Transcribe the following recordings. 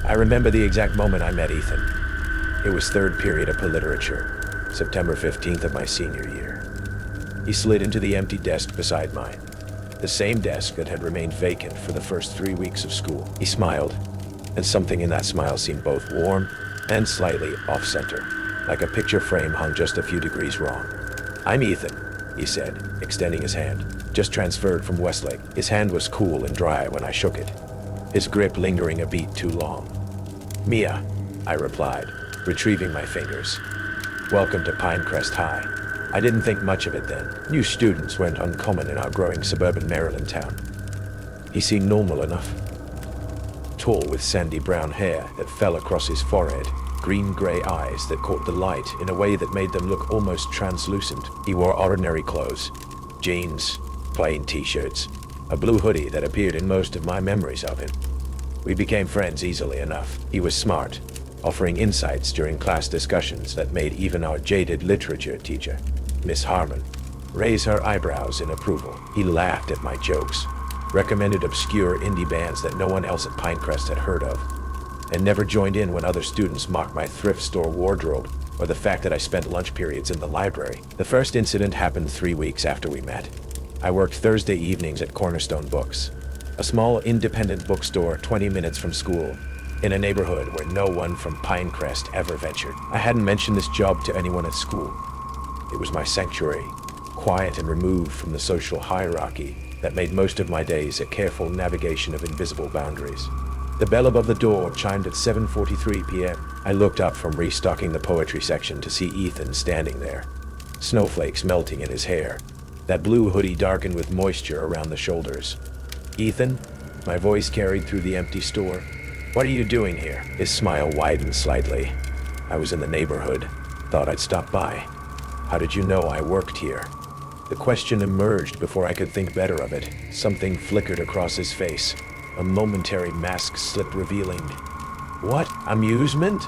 I remember the exact moment I met Ethan. It was third period of literature, September 15th of my senior year. He slid into the empty desk beside mine, the same desk that had remained vacant for the first 3 weeks of school. He smiled, and something in that smile seemed both warm and slightly off-center, like a picture frame hung just a few degrees wrong. "I'm Ethan," he said, extending his hand. "Just transferred from Westlake." His hand was cool and dry when I shook it, his grip lingering a beat too long. "Mia," I replied, retrieving my fingers. "Welcome to Pinecrest High." I didn't think much of it then. New students weren't uncommon in our growing suburban Maryland town. He seemed normal enough. Tall with sandy brown hair that fell across his forehead, green-gray eyes that caught the light in a way that made them look almost translucent. He wore ordinary clothes, jeans, plain t-shirts, a blue hoodie that appeared in most of my memories of him. We became friends easily enough. He was smart, offering insights during class discussions that made even our jaded literature teacher, Miss Harmon, raise her eyebrows in approval. He laughed at my jokes, recommended obscure indie bands that no one else at Pinecrest had heard of, and never joined in when other students mocked my thrift store wardrobe or the fact that I spent lunch periods in the library. The first incident happened 3 weeks after we met. I worked Thursday evenings at Cornerstone Books, a small independent bookstore 20 minutes from school, in a neighborhood where no one from Pinecrest ever ventured. I hadn't mentioned this job to anyone at school. It was my sanctuary, quiet and removed from the social hierarchy that made most of my days a careful navigation of invisible boundaries. The bell above the door chimed at 7:43 p.m. I looked up from restocking the poetry section to see Ethan standing there, snowflakes melting in his hair, that blue hoodie darkened with moisture around the shoulders. "Ethan?" My voice carried through the empty store. "What are you doing here?" His smile widened slightly. "I was in the neighborhood. Thought I'd stop by." "How did you know I worked here?" The question emerged before I could think better of it. Something flickered across his face, a momentary mask slip revealing. "What? Amusement?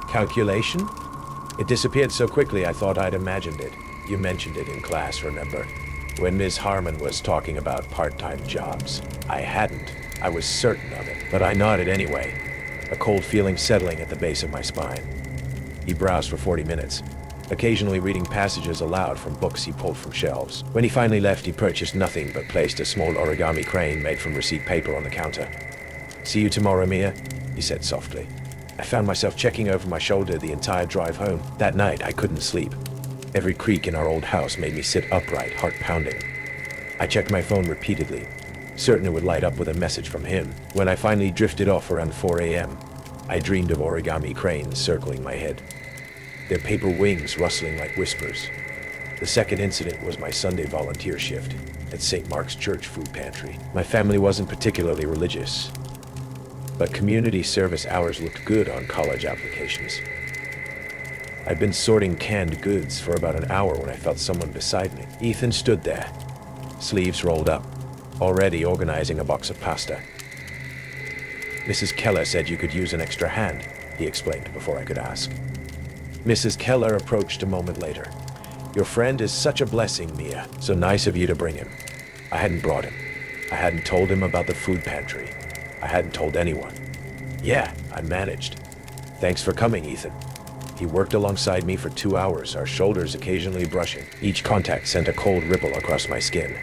Calculation?" It disappeared so quickly I thought I'd imagined it. "You mentioned it in class, remember? When Ms. Harmon was talking about part-time jobs." I hadn't. I was certain of it, but I nodded anyway, a cold feeling settling at the base of my spine. He browsed for 40 minutes, occasionally reading passages aloud from books he pulled from shelves. When he finally left, he purchased nothing but placed a small origami crane made from receipt paper on the counter. "See you tomorrow, Mia," he said softly. I found myself checking over my shoulder the entire drive home. That night, I couldn't sleep. Every creak in our old house made me sit upright, heart pounding. I checked my phone repeatedly, certain it would light up with a message from him. When I finally drifted off around 4 a.m., I dreamed of origami cranes circling my head, their paper wings rustling like whispers. The second incident was my Sunday volunteer shift at St. Mark's Church food pantry. My family wasn't particularly religious, but community service hours looked good on college applications. I'd been sorting canned goods for about an hour when I felt someone beside me. Ethan stood there, sleeves rolled up, already organizing a box of pasta. "Mrs. Keller said you could use an extra hand," he explained before I could ask. Mrs. Keller approached a moment later. "Your friend is such a blessing, Mia. So nice of you to bring him." I hadn't brought him. I hadn't told him about the food pantry. I hadn't told anyone. "Yeah, I managed. Thanks for coming, Ethan." He worked alongside me for 2 hours, our shoulders occasionally brushing. Each contact sent a cold ripple across my skin.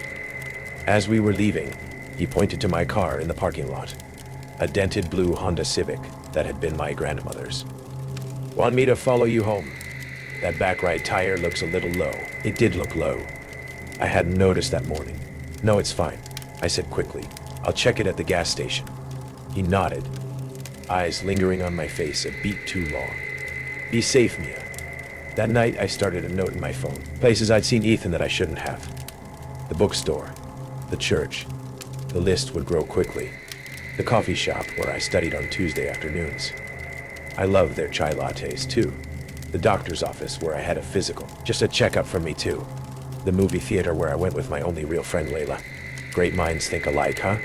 As we were leaving, he pointed to my car in the parking lot, a dented blue Honda Civic that had been my grandmother's. "Want me to follow you home? That back right tire looks a little low." It did look low. I hadn't noticed that morning. "No, it's fine," I said quickly. "I'll check it at the gas station." He nodded, eyes lingering on my face a beat too long. "Be safe, Mia." That night, I started a note in my phone. Places I'd seen Ethan that I shouldn't have. The bookstore, the church. The list would grow quickly. The coffee shop where I studied on Tuesday afternoons. I loved their chai lattes, too. The doctor's office where I had a physical. Just a checkup from me, too. The movie theater where I went with my only real friend, Layla. Great minds think alike, huh?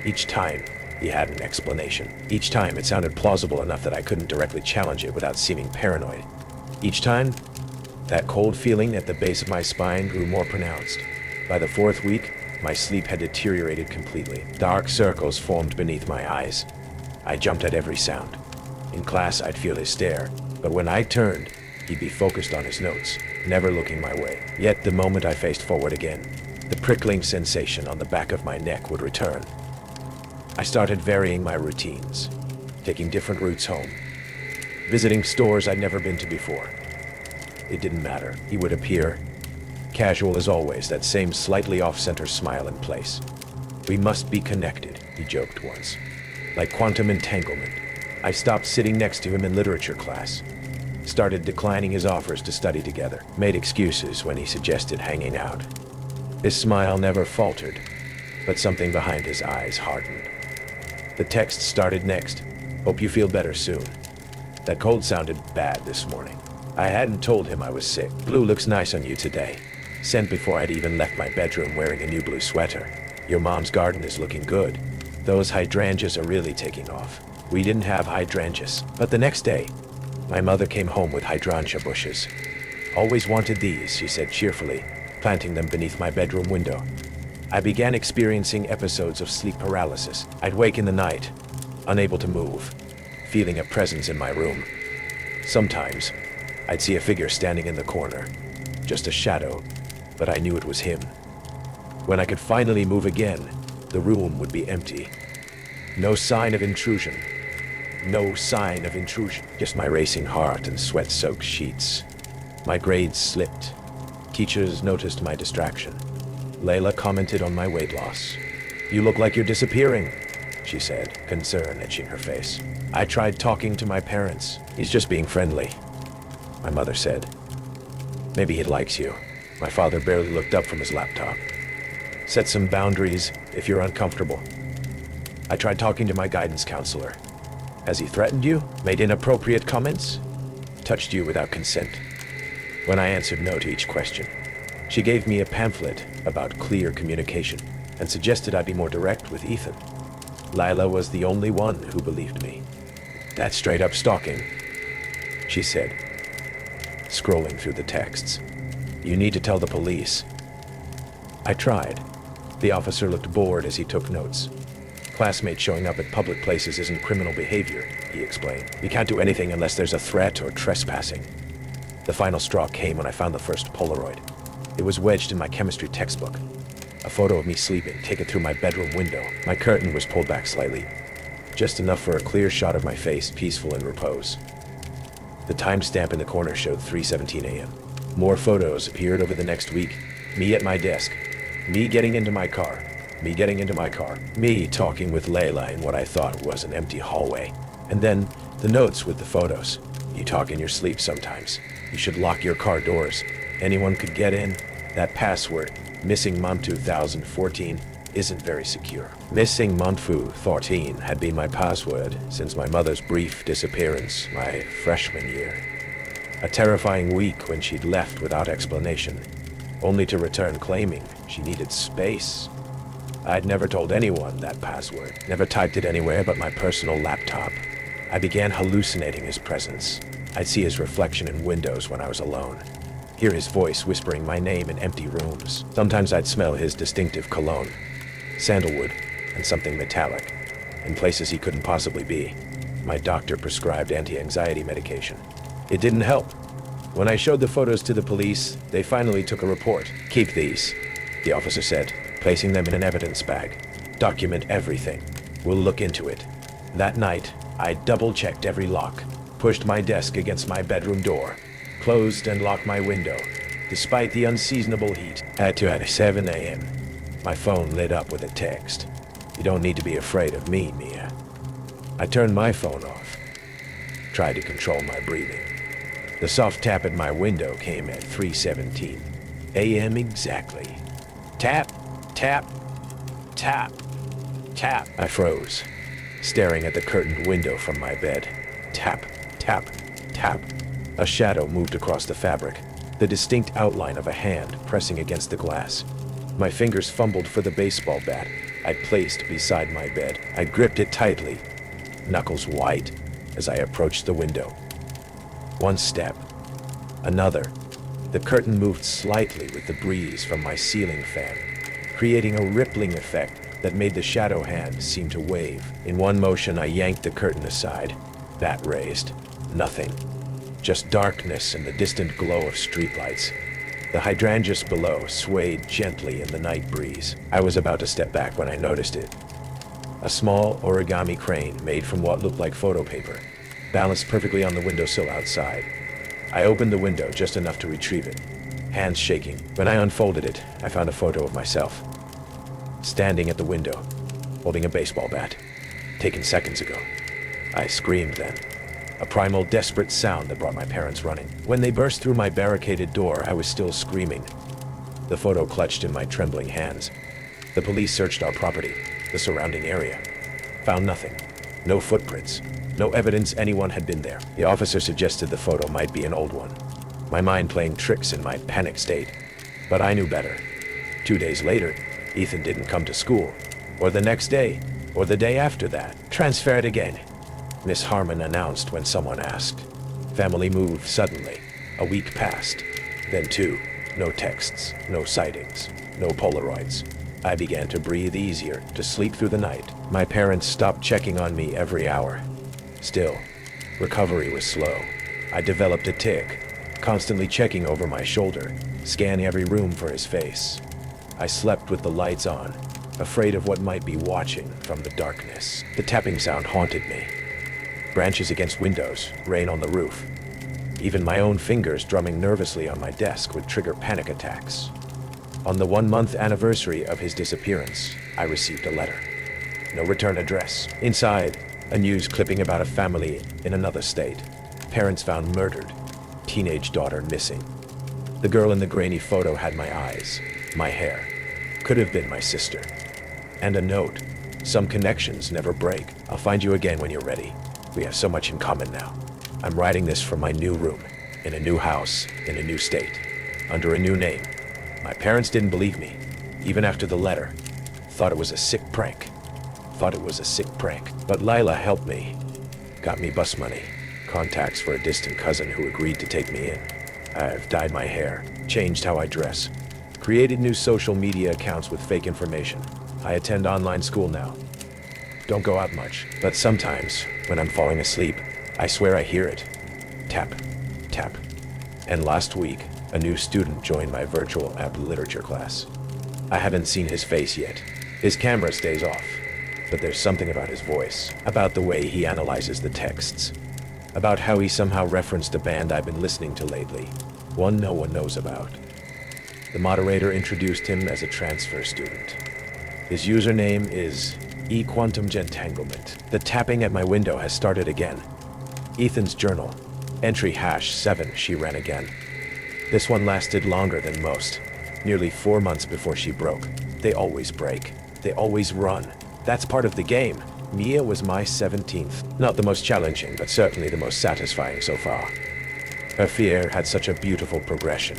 Each time, he had an explanation. Each time, it sounded plausible enough that I couldn't directly challenge it without seeming paranoid. Each time, that cold feeling at the base of my spine grew more pronounced. By the 4th week, my sleep had deteriorated completely. Dark circles formed beneath my eyes. I jumped at every sound. In class, I'd feel his stare, but when I turned, he'd be focused on his notes, never looking my way. Yet the moment I faced forward again, the prickling sensation on the back of my neck would return. I started varying my routines, taking different routes home, visiting stores I'd never been to before. It didn't matter. He would appear, casual as always, that same slightly off-center smile in place. "We must be connected," he joked once. Like quantum entanglement. I stopped sitting next to him in literature class, started declining his offers to study together, made excuses when he suggested hanging out. His smile never faltered, but something behind his eyes hardened. The text started next. "Hope you feel better soon. That cold sounded bad this morning." I hadn't told him I was sick. "Blue looks nice on you today." Sent before I'd even left my bedroom wearing a new blue sweater. "Your mom's garden is looking good. Those hydrangeas are really taking off." We didn't have hydrangeas, but the next day, my mother came home with hydrangea bushes. "Always wanted these," she said cheerfully, planting them beneath my bedroom window. I began experiencing episodes of sleep paralysis. I'd wake in the night, unable to move, feeling a presence in my room. Sometimes, I'd see a figure standing in the corner, just a shadow, but I knew it was him. When I could finally move again, the room would be empty. No sign of intrusion. No sign of intrusion. Just my racing heart and sweat-soaked sheets. My grades slipped. Teachers noticed my distraction. Layla commented on my weight loss. "You look like you're disappearing," she said, concern etching her face. "I tried talking to my parents. He's just being friendly," my mother said. "Maybe he likes you." My father barely looked up from his laptop. "Set some boundaries if you're uncomfortable." "I tried talking to my guidance counselor. Has he threatened you? Made inappropriate comments? Touched you without consent?" When I answered no to each question, she gave me a pamphlet about clear communication and suggested I be more direct with Ethan. Lila was the only one who believed me. "That's straight up stalking," she said, scrolling through the texts. "You need to tell the police." I tried. The officer looked bored as he took notes. "Classmates showing up at public places isn't criminal behavior," he explained. "You can't do anything unless there's a threat or trespassing." The final straw came when I found the first Polaroid. It was wedged in my chemistry textbook. A photo of me sleeping, taken through my bedroom window. My curtain was pulled back slightly, just enough for a clear shot of my face, peaceful in repose. The timestamp in the corner showed 3:17 a.m. More photos appeared over the next week. Me at my desk. Me getting into my car. Me getting into my car. Me talking with Layla in what I thought was an empty hallway. And then the notes with the photos. "You talk in your sleep sometimes. You should lock your car doors. Anyone could get in. That password, Missing Month 2014, isn't very secure." Missing Month 14 had been my password since my mother's brief disappearance my freshman year. A terrifying week when she'd left without explanation, only to return claiming she needed space. I'd never told anyone that password, never typed it anywhere but my personal laptop. I began hallucinating his presence. I'd see his reflection in windows when I was alone, hear his voice whispering my name in empty rooms. Sometimes I'd smell his distinctive cologne, sandalwood, and something metallic, in places he couldn't possibly be. My doctor prescribed anti-anxiety medication. It didn't help. When I showed the photos to the police, they finally took a report. "Keep these," the officer said, placing them in an evidence bag. "Document everything. We'll look into it." That night, I double-checked every lock, pushed my desk against my bedroom door, closed and locked my window, despite the unseasonable heat. At 7 a.m., my phone lit up with a text. "You don't need to be afraid of me, Mia." I turned my phone off, tried to control my breathing. The soft tap at my window came at 3:17 a.m. exactly. Tap, tap, tap, tap. I froze, staring at the curtained window from my bed. Tap, tap, tap. A shadow moved across the fabric, the distinct outline of a hand pressing against the glass. My fingers fumbled for the baseball bat I'd placed beside my bed. I gripped it tightly, knuckles white, as I approached the window. One step, another. The curtain moved slightly with the breeze from my ceiling fan, creating a rippling effect that made the shadow hand seem to wave. In one motion, I yanked the curtain aside, Bat raised. Nothing. Just darkness and the distant glow of streetlights. The hydrangeas below swayed gently in the night breeze. I was about to step back when I noticed it. A small origami crane made from what looked like photo paper, balanced perfectly on the windowsill outside. I opened the window just enough to retrieve it, hands shaking. When I unfolded it, I found a photo of myself, standing at the window, holding a baseball bat, taken seconds ago. I screamed then, a primal, desperate sound that brought my parents running. When they burst through my barricaded door, I was still screaming, the photo clutched in my trembling hands. The police searched our property, the surrounding area. Found nothing. No footprints. No evidence anyone had been there. The officer suggested the photo might be an old one. My mind playing tricks in my panic state. But I knew better. 2 days later, Ethan didn't come to school. Or the next day. Or the day after that. Transferred again, Miss Harmon announced when someone asked. Family moved suddenly. A week passed. Then 2. No texts. No sightings. No Polaroids. I began to breathe easier, to sleep through the night. My parents stopped checking on me every hour. Still, recovery was slow. I developed a tic, constantly checking over my shoulder, scanning every room for his face. I slept with the lights on, afraid of what might be watching from the darkness. The tapping sound haunted me. Branches against windows, rain on the roof. Even my own fingers drumming nervously on my desk would trigger panic attacks. On the 1-month anniversary of his disappearance, I received a letter. No return address. Inside, a news clipping about a family in another state. Parents found murdered. Teenage daughter missing. The girl in the grainy photo had my eyes, my hair. Could have been my sister. And a note. Some connections never break. I'll find you again when you're ready. We have so much in common now. I'm writing this from my new room, in a new house, in a new state, under a new name. My parents didn't believe me, even after the letter. Thought it was a sick prank. But Lila helped me. Got me bus money, contacts for a distant cousin who agreed to take me in. I've dyed my hair, changed how I dress, created new social media accounts with fake information. I attend online school now. Don't go out much, but sometimes, when I'm falling asleep, I swear I hear it. Tap, tap. And last week, a new student joined my virtual app literature class. I haven't seen his face yet. His camera stays off, but there's something about his voice, about the way he analyzes the texts, about how he somehow referenced a band I've been listening to lately, one no one knows about. The moderator introduced him as a transfer student. His username is quantum entanglement. The tapping at my window has started again. Ethan's journal, entry #7, she ran again. This one lasted longer than most, nearly 4 months before she broke. They always break. They always run. That's part of the game. Mia was my 17th. Not the most challenging, but certainly the most satisfying so far. Her fear had such a beautiful progression,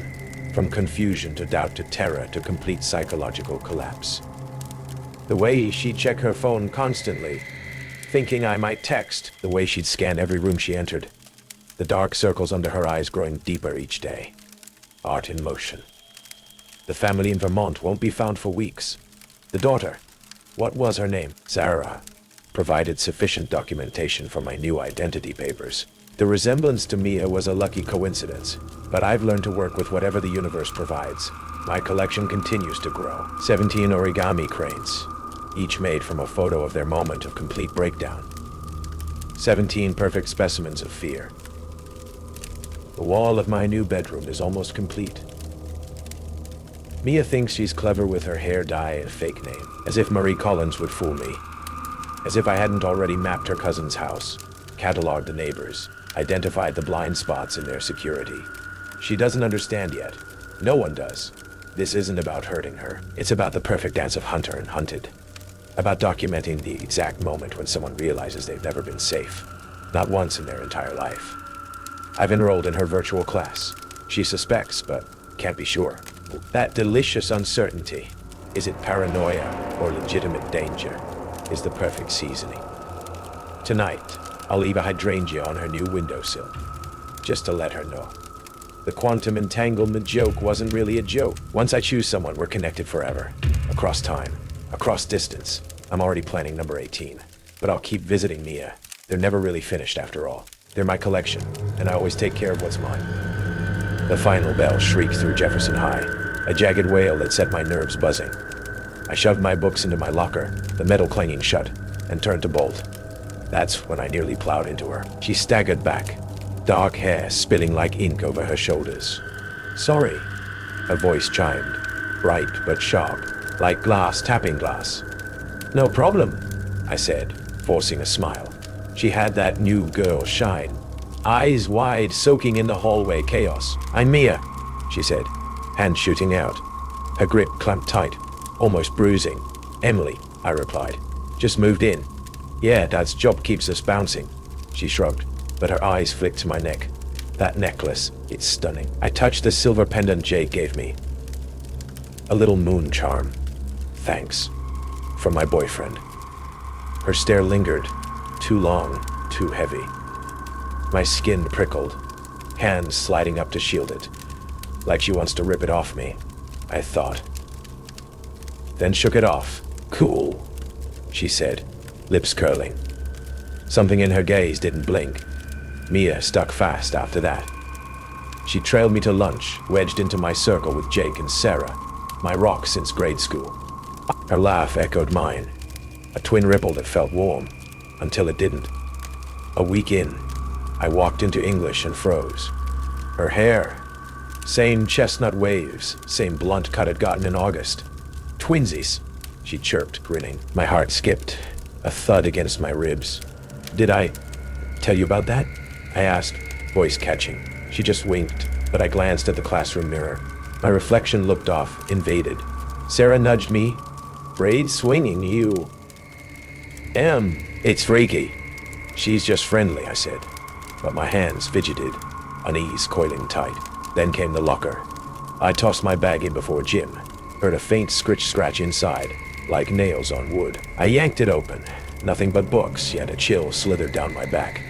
from confusion to doubt to terror to complete psychological collapse. The way she'd check her phone constantly, thinking I might text, the way she'd scan every room she entered, the dark circles under her eyes growing deeper each day. Art in motion. The family in Vermont won't be found for weeks. The daughter, what was her name? Sarah, provided sufficient documentation for my new identity papers. The resemblance to Mia was a lucky coincidence, but I've learned to work with whatever the universe provides. My collection continues to grow. 17 origami cranes, each made from a photo of their moment of complete breakdown. 17 perfect specimens of fear. The wall of my new bedroom is almost complete. Mia thinks she's clever with her hair dye and fake name, as if Marie Collins would fool me. As if I hadn't already mapped her cousin's house, cataloged the neighbors, identified the blind spots in their security. She doesn't understand yet. No one does. This isn't about hurting her. It's about the perfect dance of hunter and hunted. About documenting the exact moment when someone realizes they've never been safe. Not once in their entire life. I've enrolled in her virtual class. She suspects, but can't be sure. That delicious uncertainty, is it paranoia or legitimate danger, is the perfect seasoning. Tonight, I'll leave a hydrangea on her new windowsill, just to let her know. The quantum entanglement joke wasn't really a joke. Once I choose someone, we're connected forever. Across time, across distance. I'm already planning number 18, but I'll keep visiting Mia, They're never really finished after all. They're my collection, and I always take care of what's mine. The final bell shrieked through Jefferson High, a jagged wail that set my nerves buzzing. I shoved my books into my locker, the metal clanging shut, and turned to bolt. That's when I nearly plowed into her. She staggered back, dark hair spilling like ink over her shoulders. "Sorry," her voice chimed, bright but sharp, like glass tapping glass. "No problem," I said, forcing a smile. She had that new girl shine, eyes wide, soaking in the hallway chaos. "I'm Mia," she said, hand shooting out. Her grip clamped tight, almost bruising. "Emily," I replied. "Just moved in." "Yeah, Dad's job keeps us bouncing." She shrugged, but her eyes flicked to my neck. "That necklace, it's stunning." I touched the silver pendant Jake gave me. "A little moon charm. Thanks. From my boyfriend." Her stare lingered. Too long, too heavy. My skin prickled, hands sliding up to shield it, like she wants to rip it off me, I thought. Then shook it off. "Cool," she said, lips curling. Something in her gaze didn't blink. Mia stuck fast after that. She trailed me to lunch, wedged into my circle with Jake and Sarah, my rock since grade school. Her laugh echoed mine, a twin ripple that felt warm, until it didn't. A week in, I walked into English and froze. Her hair, same chestnut waves, same blunt cut I'd gotten in August. "Twinsies," she chirped, grinning. My heart skipped, a thud against my ribs. "Did I tell you about that?" I asked, voice catching. She just winked, but I glanced at the classroom mirror. My reflection looked off, invaded. Sarah nudged me. "Braid swinging, you." "It's freaky." "She's just friendly," I said, but my hands fidgeted, unease coiling tight. Then came the locker. I tossed my bag in before Jim, heard a faint scratch inside, like nails on wood. I yanked it open. Nothing but books, yet a chill slithered down my back.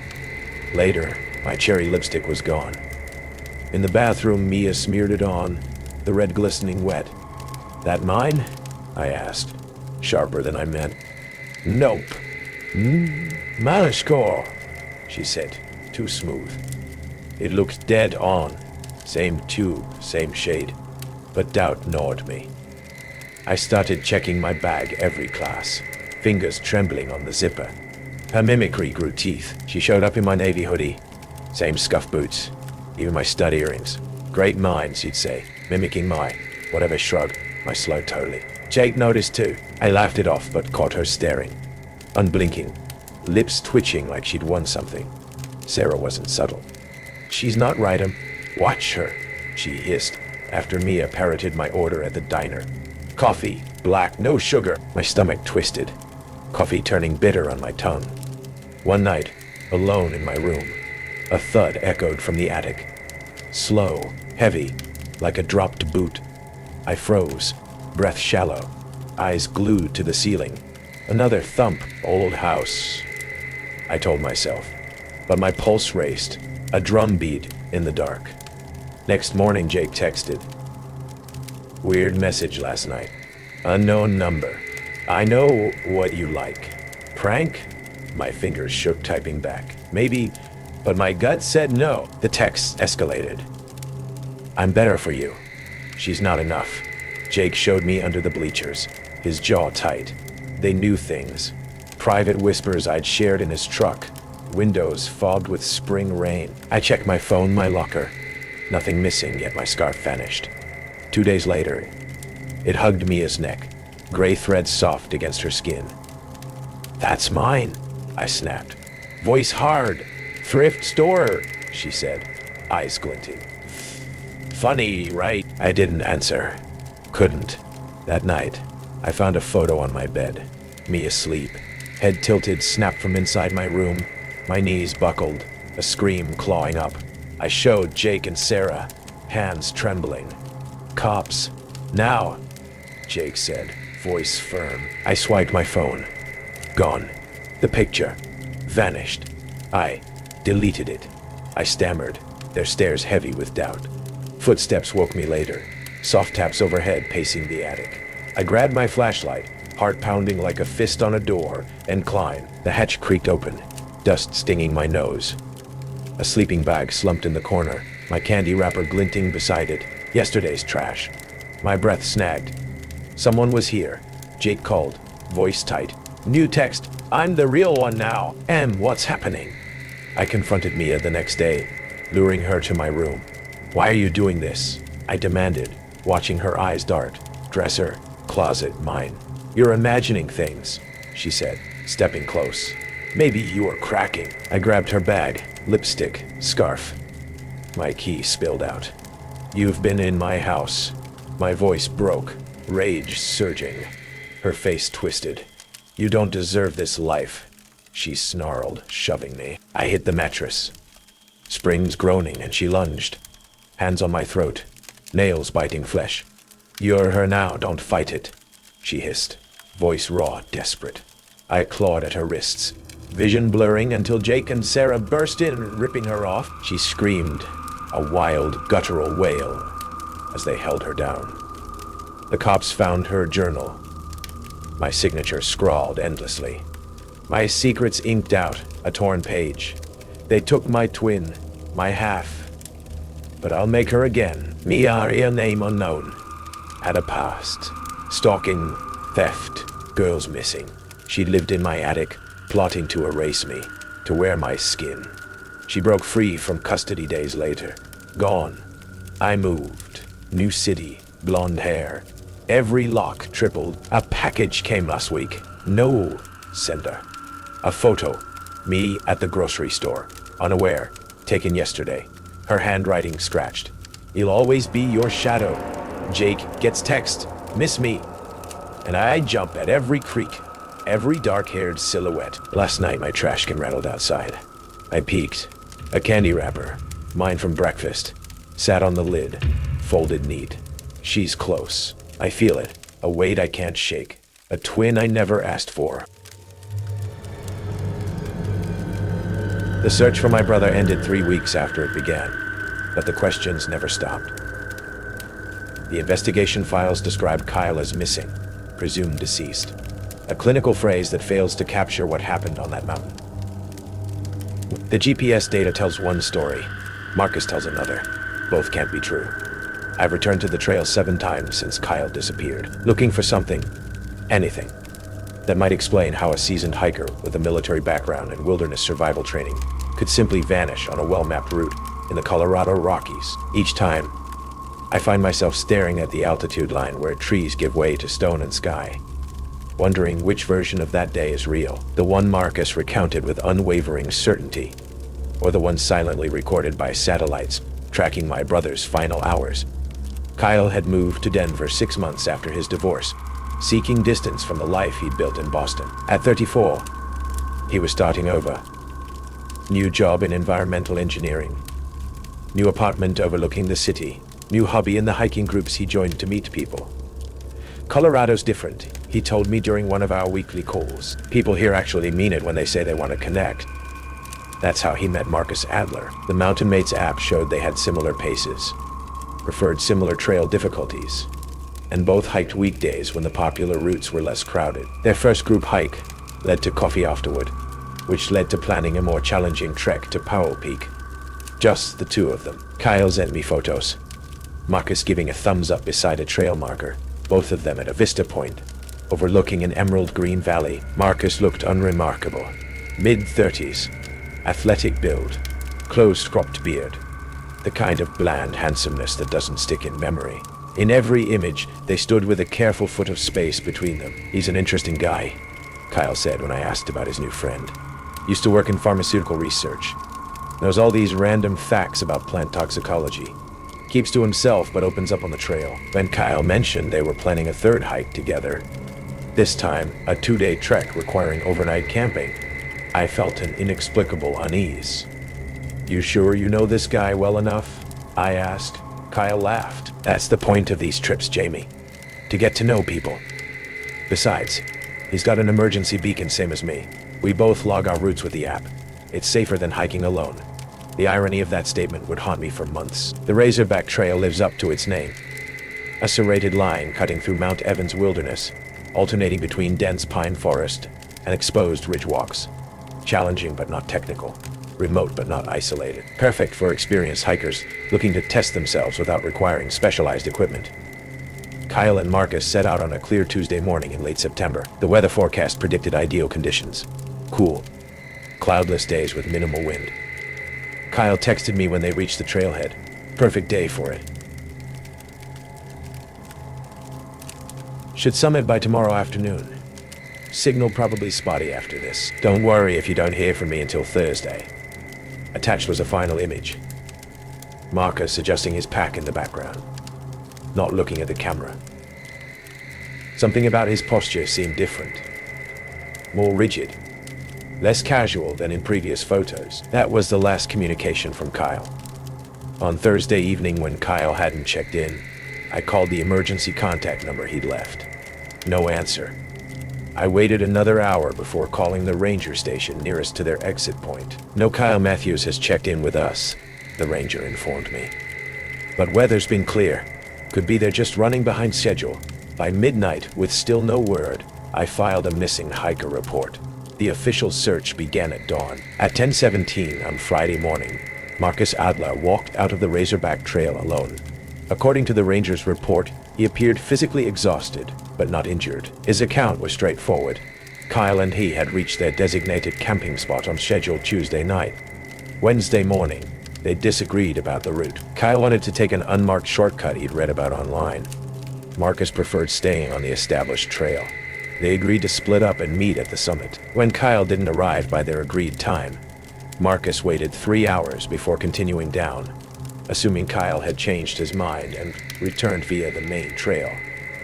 Later, my cherry lipstick was gone. In the bathroom, Mia smeared it on, the red glistening wet. "That mine?" I asked, sharper than I meant. "Nope." "Malishcore," she said, too smooth. It looked dead on. Same tube, same shade. But doubt gnawed me. I started checking my bag every class, fingers trembling on the zipper. Her mimicry grew teeth. She showed up in my navy hoodie. Same scuff boots. Even my stud earrings. "Great minds," she'd say, mimicking my whatever shrug, my slow totally. Jake noticed too. I laughed it off, but caught her staring. Unblinking, lips twitching like she'd won something. Sarah wasn't subtle. "She's not right, Watch her," she hissed, after Mia parroted my order at the diner. "Coffee, black, no sugar." My stomach twisted, coffee turning bitter on my tongue. One night, alone in my room, a thud echoed from the attic. Slow, heavy, like a dropped boot. I froze, breath shallow, eyes glued to the ceiling. Another thump, old house, I told myself. But my pulse raced, a drum beat in the dark. Next morning, Jake texted. "Weird message last night. Unknown number. I know what you like. Prank?" My fingers shook typing back. "Maybe, but my gut said no." The text escalated. "I'm better for you. She's not enough." Jake showed me under the bleachers, his jaw tight. They knew things. Private whispers I'd shared in his truck. Windows fogged with spring rain. I checked my phone, my locker. Nothing missing, yet my scarf vanished. 2 days later, it hugged Mia's neck, gray threads soft against her skin. "That's mine," I snapped. Voice hard. "Thrift store," she said, eyes glinting. "Funny, right?" I didn't answer. Couldn't. That night, I found a photo on my bed. Me asleep, head tilted, snapped from inside my room. My knees buckled, a scream clawing up. I showed Jake and Sarah, hands trembling. "Cops. Now," Jake said, voice firm. I swiped my phone. Gone. The picture. Vanished. I deleted it. I stammered, their stares heavy with doubt. Footsteps woke me later. Soft taps overhead, pacing the attic. I grabbed my flashlight, heart pounding like a fist on a door, and climbed. The hatch creaked open. dust stinging my nose. A sleeping bag slumped in the corner, my candy wrapper glinting beside it. Yesterday's trash. My breath snagged. Someone was here. Jake called, voice tight. New text. I'm the real one now. What's happening? I confronted Mia the next day, luring her to my room. Why are you doing this? I demanded, watching her eyes dart. Dresser, closet, mine. You're imagining things, she said, stepping close. Maybe you are cracking. I grabbed her bag, lipstick, scarf. My key spilled out. You've been in my house. My voice broke, rage surging. Her face twisted. You don't deserve this life, she snarled, shoving me. I hit the mattress. Springs groaning, and she lunged. Hands on my throat, nails biting flesh. You're her now, don't fight it, she hissed, voice raw, desperate. I clawed at her wrists, vision blurring until Jake and Sarah burst in, ripping her off. She screamed, a wild, guttural wail, as they held her down. The cops found her journal, my signature scrawled endlessly. My secrets inked out, a torn page. They took my twin, my half. But I'll make her again. Mia, name unknown. Had a past. Stalking, theft, girls missing. She lived in my attic, plotting to erase me, to wear my skin. She broke free from custody days later. Gone. I moved. New city, blonde hair. Every lock tripled. A package came last week. No sender. A photo. Me at the grocery store. Unaware. Taken yesterday. Her handwriting scratched. You'll always be your shadow. Jake gets text. Miss me. And I jump at every creak. Every dark-haired silhouette. Last night my trash can rattled outside. I peeked. A candy wrapper. Mine from breakfast. Sat on the lid. Folded neat. She's close. I feel it. A weight I can't shake. A twin I never asked for. The search for my brother ended 3 weeks after it began, but the questions never stopped. The investigation files describe Kyle as missing, presumed deceased, a clinical phrase that fails to capture what happened on that mountain. The GPS data tells one story, Marcus tells another. Both can't be true. I've returned to the trail 7 times since Kyle disappeared, looking for something, anything, that might explain how a seasoned hiker with a military background and wilderness survival training could simply vanish on a well-mapped route in the Colorado Rockies. Each time, I find myself staring at the altitude line where trees give way to stone and sky, wondering which version of that day is real, the one Marcus recounted with unwavering certainty, or the one silently recorded by satellites tracking my brother's final hours. Kyle had moved to Denver 6 months after his divorce, seeking distance from the life he'd built in Boston. At 34, he was starting over. New job in environmental engineering. New apartment overlooking the city. New hobby in the hiking groups he joined to meet people. Colorado's different, he told me during one of our weekly calls. People here actually mean it when they say they want to connect. That's how he met Marcus Adler. The Mountain Mates app showed they had similar paces, preferred similar trail difficulties, and both hiked weekdays when the popular routes were less crowded. Their first group hike led to coffee afterward, which led to planning a more challenging trek to Powell Peak. Just the two of them. Kyle sent me photos. Marcus giving a thumbs up beside a trail marker, both of them at a vista point, overlooking an emerald green valley. Marcus looked unremarkable. Mid-30s, athletic build, close-cropped beard, the kind of bland handsomeness that doesn't stick in memory. In every image, they stood with a careful foot of space between them. He's an interesting guy, Kyle said when I asked about his new friend. Used to work in pharmaceutical research. Knows all these random facts about plant toxicology. Keeps to himself but opens up on the trail. When Kyle mentioned they were planning a third hike together, this time a 2-day trek requiring overnight camping, I felt an inexplicable unease. You sure you know this guy well enough? I asked. Kyle laughed. That's the point of these trips, Jamie. To get to know people. Besides, he's got an emergency beacon same as me. We both log our routes with the app. It's safer than hiking alone. The irony of that statement would haunt me for months. The Razorback Trail lives up to its name. A serrated line cutting through Mount Evans wilderness, alternating between dense pine forest and exposed ridge walks. Challenging but not technical. Remote but not isolated. Perfect for experienced hikers looking to test themselves without requiring specialized equipment. Kyle and Marcus set out on a clear Tuesday morning in late September. The weather forecast predicted ideal conditions. Cool, cloudless days with minimal wind. Kyle texted me when they reached the trailhead. Perfect day for it. Should summit by tomorrow afternoon. Signal probably spotty after this. Don't worry if you don't hear from me until Thursday. Attached was a final image. Marcus adjusting his pack in the background, not looking at the camera. Something about his posture seemed different. More rigid. Less casual than in previous photos. That was the last communication from Kyle. On Thursday evening when Kyle hadn't checked in, I called the emergency contact number he'd left. No answer. I waited another hour before calling the ranger station nearest to their exit point. No Kyle Matthews has checked in with us, the ranger informed me. But weather's been clear. Could be they're just running behind schedule. By midnight, with still no word, I filed a missing hiker report. The official search began at dawn. At 10:17 on Friday morning, Marcus Adler walked out of the Razorback Trail alone. According to the ranger's report, he appeared physically exhausted, but not injured. His account was straightforward. Kyle and he had reached their designated camping spot on scheduled Tuesday night. Wednesday morning, they disagreed about the route. Kyle wanted to take an unmarked shortcut he'd read about online. Marcus preferred staying on the established trail. They agreed to split up and meet at the summit. When Kyle didn't arrive by their agreed time, Marcus waited 3 hours before continuing down, assuming Kyle had changed his mind and returned via the main trail.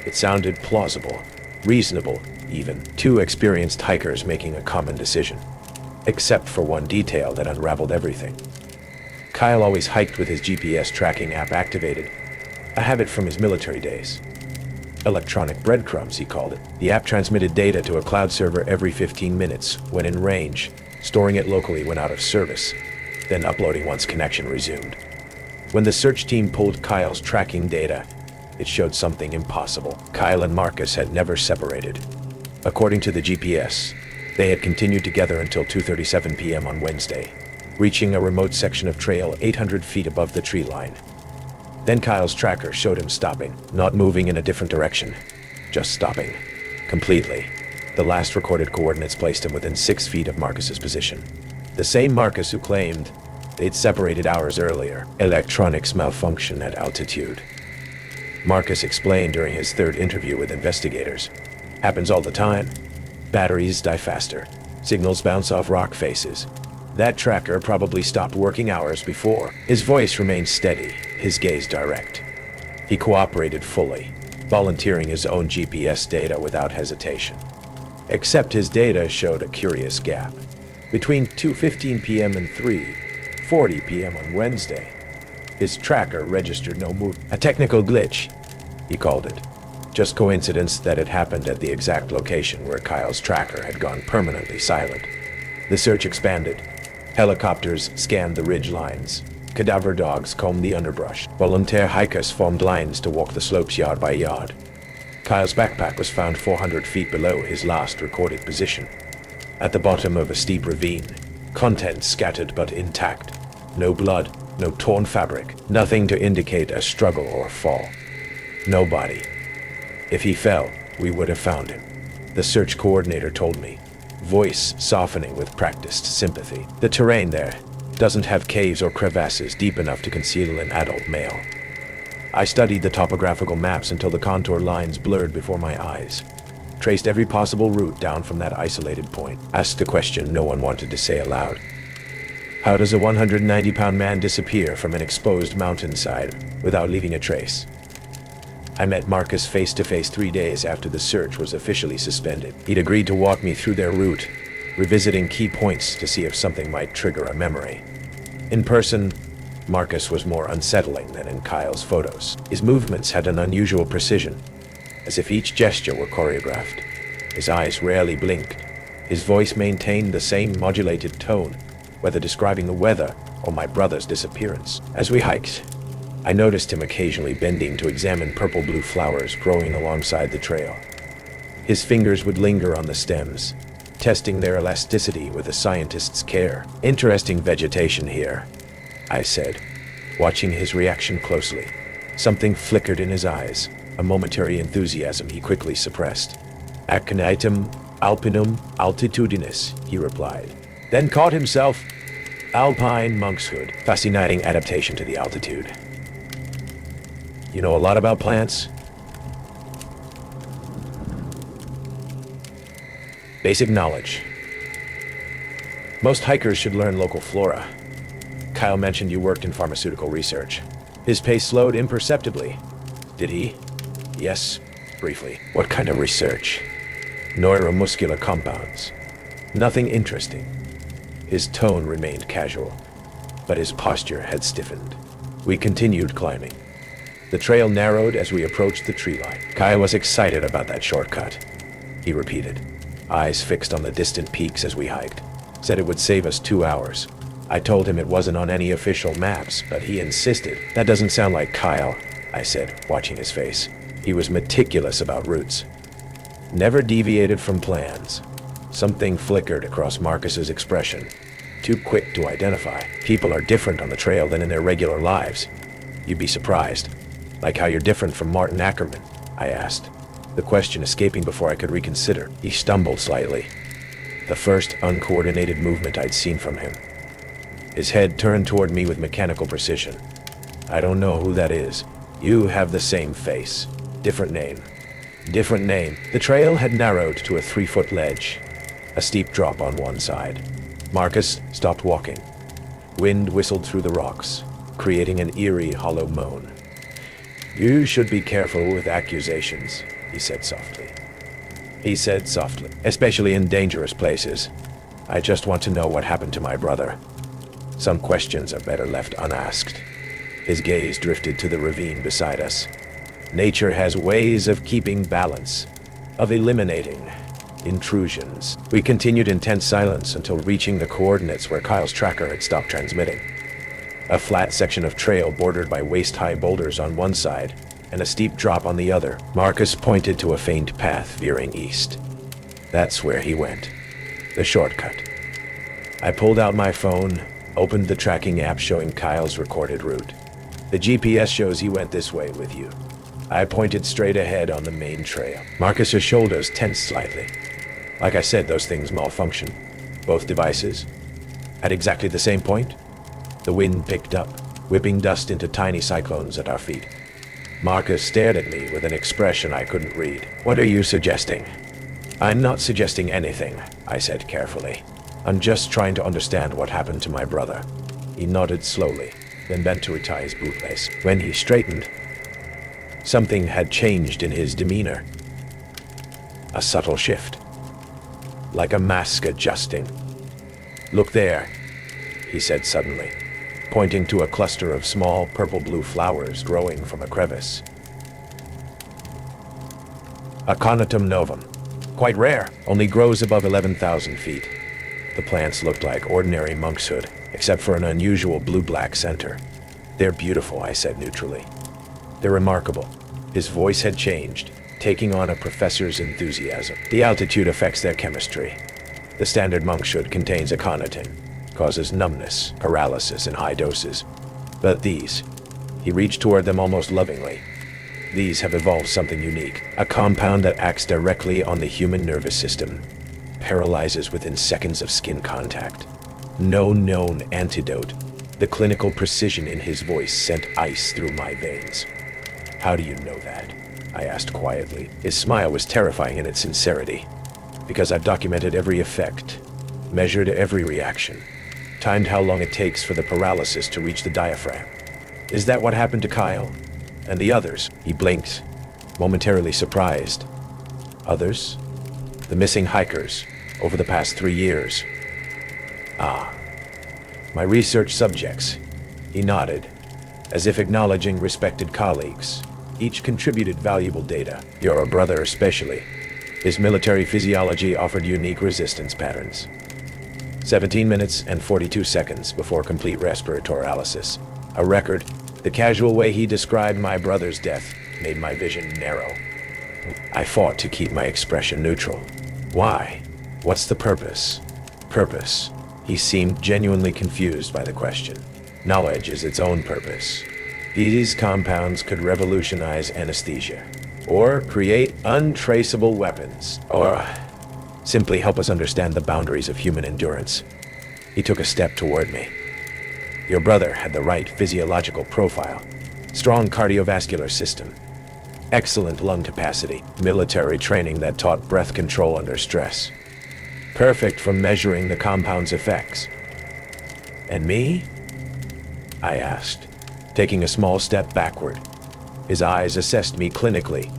It sounded plausible, reasonable even, two experienced hikers making a common decision. Except for one detail that unraveled everything. Kyle always hiked with his GPS tracking app activated, a habit from his military days. Electronic breadcrumbs, he called it. The app transmitted data to a cloud server every 15 minutes when in range, storing it locally when out of service, then uploading once connection resumed. When the search team pulled Kyle's tracking data, it showed something impossible. Kyle and Marcus had never separated. According to the GPS, they had continued together until 2:37 p.m. on Wednesday, reaching a remote section of trail 800 feet above the tree line. Then Kyle's tracker showed him stopping, not moving in a different direction, just stopping. Completely. The last recorded coordinates placed him within 6 feet of Marcus's position. The same Marcus who claimed they'd separated hours earlier. Electronics malfunction at altitude. Marcus explained during his third interview with investigators. Happens all the time. Batteries die faster. Signals bounce off rock faces. That tracker probably stopped working hours before. His voice remained steady, his gaze direct. He cooperated fully, volunteering his own GPS data without hesitation. Except his data showed a curious gap. Between 2:15 p.m. and 3:40 p.m. on Wednesday, his tracker registered no movement. A technical glitch, he called it. Just coincidence that it happened at the exact location where Kyle's tracker had gone permanently silent. The search expanded. Helicopters scanned the ridge lines. Cadaver dogs combed the underbrush. Volunteer hikers formed lines to walk the slopes yard by yard. Kyle's backpack was found 400 feet below his last recorded position. At the bottom of a steep ravine, contents scattered but intact. No blood, no torn fabric, nothing to indicate a struggle or fall. No body. If he fell, we would have found him, the search coordinator told me, voice softening with practiced sympathy. The terrain there doesn't have caves or crevasses deep enough to conceal an adult male. I studied the topographical maps until the contour lines blurred before my eyes. Traced every possible route down from that isolated point. Asked a question no one wanted to say aloud. How does a 190-pound man disappear from an exposed mountainside without leaving a trace? I met Marcus face-to-face 3 days after the search was officially suspended. He'd agreed to walk me through their route, revisiting key points to see if something might trigger a memory. In person, Marcus was more unsettling than in Kyle's photos. His movements had an unusual precision, as if each gesture were choreographed. His eyes rarely blinked. His voice maintained the same modulated tone, whether describing the weather or my brother's disappearance. As we hiked, I noticed him occasionally bending to examine purple-blue flowers growing alongside the trail. His fingers would linger on the stems, testing their elasticity with a scientist's care. Interesting vegetation here, I said, watching his reaction closely. Something flickered in his eyes, a momentary enthusiasm he quickly suppressed. Aconitum alpinum altitudinis, he replied, then caught himself. Alpine monkshood, fascinating adaptation to the altitude. You know a lot about plants? Basic knowledge. Most hikers should learn local flora. Kyle mentioned you worked in pharmaceutical research. His pace slowed imperceptibly. Did he? Yes, briefly. What kind of research? Neuromuscular compounds. Nothing interesting. His tone remained casual, but his posture had stiffened. We continued climbing. The trail narrowed as we approached the tree line. Kyle was excited about that shortcut, he repeated, eyes fixed on the distant peaks as we hiked. Said it would save us 2 hours. I told him it wasn't on any official maps, but he insisted. That doesn't sound like Kyle, I said, watching his face. He was meticulous about routes. Never deviated from plans. Something flickered across Marcus's expression. Too quick to identify. People are different on the trail than in their regular lives. You'd be surprised. Like how you're different from Martin Ackerman, I asked, the question escaping before I could reconsider. He stumbled slightly. The first uncoordinated movement I'd seen from him. His head turned toward me with mechanical precision. I don't know who that is. You have the same face. Different name. Different name. The trail had narrowed to a 3-foot ledge. A steep drop on one side. Marcus stopped walking. Wind whistled through the rocks, creating an eerie, hollow moan. You should be careful with accusations, he said softly. Especially in dangerous places. I just want to know what happened to my brother. Some questions are better left unasked. His gaze drifted to the ravine beside us. Nature has ways of keeping balance, of eliminating intrusions. We continued in tense silence until reaching the coordinates where Kyle's tracker had stopped transmitting. A flat section of trail bordered by waist-high boulders on one side and a steep drop on the other. Marcus pointed to a faint path veering east. That's where he went. The shortcut. I pulled out my phone, opened the tracking app showing Kyle's recorded route. The GPS shows he went this way with you. I pointed straight ahead on the main trail. Marcus's shoulders tensed slightly. Like I said, those things malfunction. Both devices. At exactly the same point, the wind picked up, whipping dust into tiny cyclones at our feet. Marcus stared at me with an expression I couldn't read. What are you suggesting? I'm not suggesting anything, I said carefully. I'm just trying to understand what happened to my brother. He nodded slowly, then bent to retie his bootlace. When he straightened, something had changed in his demeanor. A subtle shift. Like a mask adjusting. Look there, he said suddenly, pointing to a cluster of small purple-blue flowers growing from a crevice. Aconitum novum. Quite rare, only grows above 11,000 feet. The plants looked like ordinary monkshood, except for an unusual blue-black center. They're beautiful, I said neutrally. They're remarkable. His voice had changed, taking on a professor's enthusiasm. The altitude affects their chemistry. The standard monkshood contains aconitin, causes numbness, paralysis in high doses. But these, he reached toward them almost lovingly. These have evolved something unique, a compound that acts directly on the human nervous system, paralyzes within seconds of skin contact. No known antidote. The clinical precision in his voice sent ice through my veins. How do you know that? I asked quietly. His smile was terrifying in its sincerity. Because I've documented every effect, measured every reaction, timed how long it takes for the paralysis to reach the diaphragm. Is that what happened to Kyle? And the others? He blinked, momentarily surprised. Others? The missing hikers, over the past 3 years. Ah. My research subjects. He nodded, as if acknowledging respected colleagues. Each contributed valuable data. Your brother especially. His military physiology offered unique resistance patterns. 17 minutes and 42 seconds before complete respiratory paralysis. A record. The casual way he described my brother's death made my vision narrow. I fought to keep my expression neutral. Why? What's the purpose? Purpose. He seemed genuinely confused by the question. Knowledge is its own purpose. These compounds could revolutionize anesthesia, or create untraceable weapons, or simply help us understand the boundaries of human endurance. He took a step toward me. Your brother had the right physiological profile, strong cardiovascular system, excellent lung capacity, military training that taught breath control under stress. Perfect for measuring the compound's effects. And me? I asked, taking a small step backward. His eyes assessed me clinically.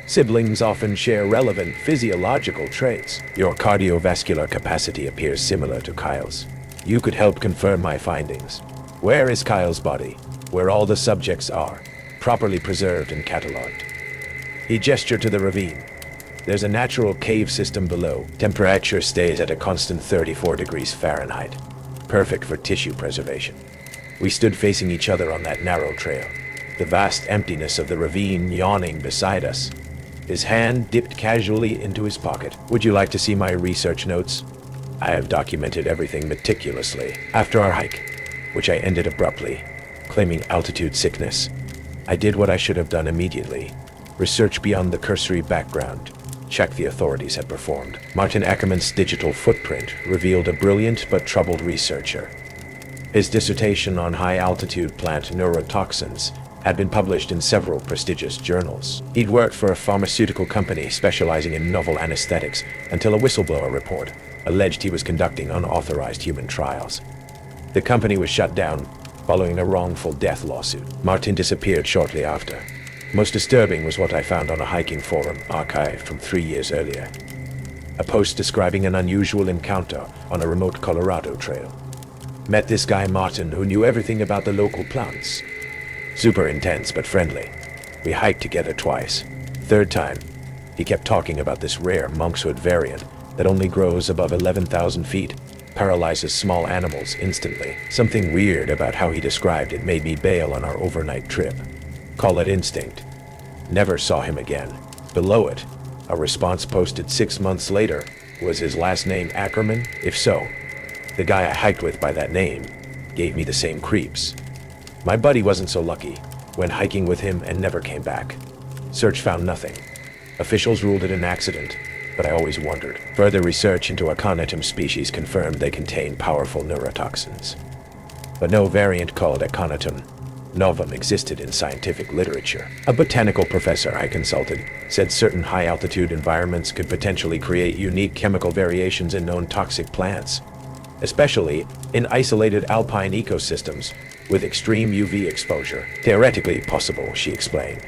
Siblings often share relevant physiological traits. Your cardiovascular capacity appears similar to Kyle's. You could help confirm my findings. Where is Kyle's body? Where all the subjects are, properly preserved and catalogued. He gestured to the ravine. There's a natural cave system below. Temperature stays at a constant 34 degrees Fahrenheit. Perfect for tissue preservation. We stood facing each other on that narrow trail, the vast emptiness of the ravine yawning beside us. His hand dipped casually into his pocket. Would you like to see my research notes? I have documented everything meticulously. After our hike, which I ended abruptly, claiming altitude sickness, I did what I should have done immediately. Research beyond the cursory background. Check the authorities had performed. Martin Ackerman's digital footprint revealed a brilliant but troubled researcher. His dissertation on high-altitude plant neurotoxins had been published in several prestigious journals. He'd worked for a pharmaceutical company specializing in novel anesthetics until a whistleblower report alleged he was conducting unauthorized human trials. The company was shut down following a wrongful death lawsuit. Martin disappeared shortly after. Most disturbing was what I found on a hiking forum archived from 3 years earlier. A post describing an unusual encounter on a remote Colorado trail. Met this guy Martin who knew everything about the local plants. Super intense but friendly. We hiked together twice. Third time, he kept talking about this rare monkshood variant that only grows above 11,000 feet, paralyzes small animals instantly. Something weird about how he described it made me bail on our overnight trip. Call it instinct. Never saw him again. Below it, a response posted 6 months later. Was his last name Ackerman? If so, the guy I hiked with by that name gave me the same creeps. My buddy wasn't so lucky. Went hiking with him and never came back. Search found nothing. Officials ruled it an accident, but I always wondered. Further research into aconitum species confirmed they contain powerful neurotoxins. But no variant called aconitum novum existed in scientific literature. A botanical professor I consulted said certain high-altitude environments could potentially create unique chemical variations in known toxic plants, especially in isolated alpine ecosystems with extreme UV exposure. Theoretically possible, she explained,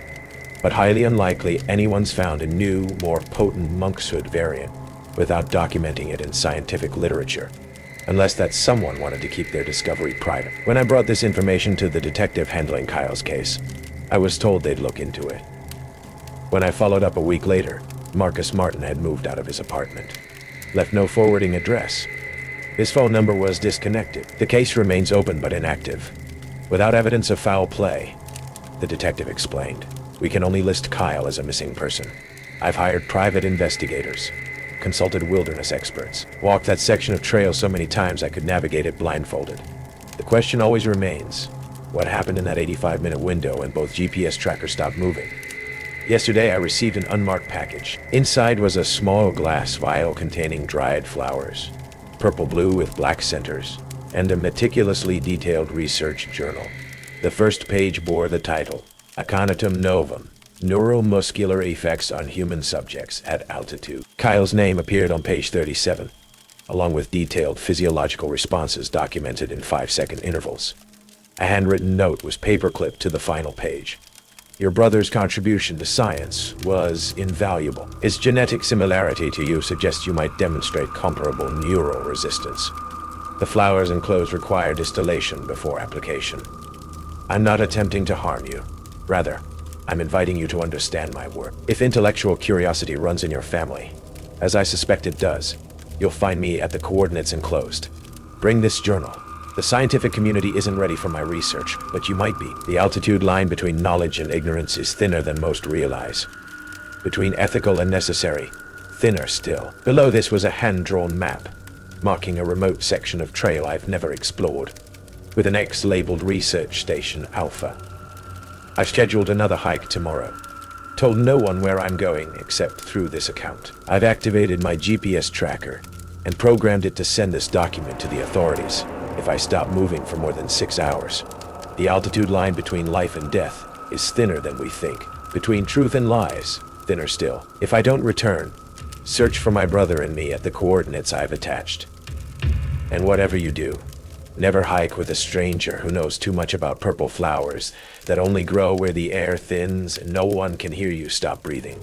but highly unlikely anyone's found a new, more potent monkshood variant without documenting it in scientific literature, unless that someone wanted to keep their discovery private. When I brought this information to the detective handling Kyle's case, I was told they'd look into it. When I followed up a week later, Marcus Martin had moved out of his apartment, left no forwarding address. His phone number was disconnected. The case remains open but inactive, without evidence of foul play, the detective explained. We can only list Kyle as a missing person. I've hired private investigators, consulted wilderness experts, walked that section of trail so many times I could navigate it blindfolded. The question always remains, what happened in that 85-minute window when both GPS trackers stopped moving? Yesterday I received an unmarked package. Inside was a small glass vial containing dried flowers, purple-blue with black centers, and a meticulously detailed research journal. The first page bore the title, Aconitum novum, Neuromuscular Effects on Human Subjects at Altitude. Kyle's name appeared on page 37, along with detailed physiological responses documented in 5-second intervals. A handwritten note was paperclipped to the final page. Your brother's contribution to science was invaluable. His genetic similarity to you suggests you might demonstrate comparable neural resistance. The flowers enclosed require distillation before application. I'm not attempting to harm you. Rather, I'm inviting you to understand my work. If intellectual curiosity runs in your family, as I suspect it does, you'll find me at the coordinates enclosed. Bring this journal. The scientific community isn't ready for my research, but you might be. The altitude line between knowledge and ignorance is thinner than most realize. Between ethical and necessary, thinner still. Below this was a hand-drawn map, marking a remote section of trail I've never explored, with an X labeled Research Station Alpha. I've scheduled another hike tomorrow. Told no one where I'm going except through this account. I've activated my GPS tracker and programmed it to send this document to the authorities if I stop moving for more than 6 hours. The altitude line between life and death is thinner than we think. Between truth and lies, thinner still. If I don't return, search for my brother and me at the coordinates I've attached. And whatever you do, never hike with a stranger who knows too much about purple flowers that only grow where the air thins and no one can hear you stop breathing.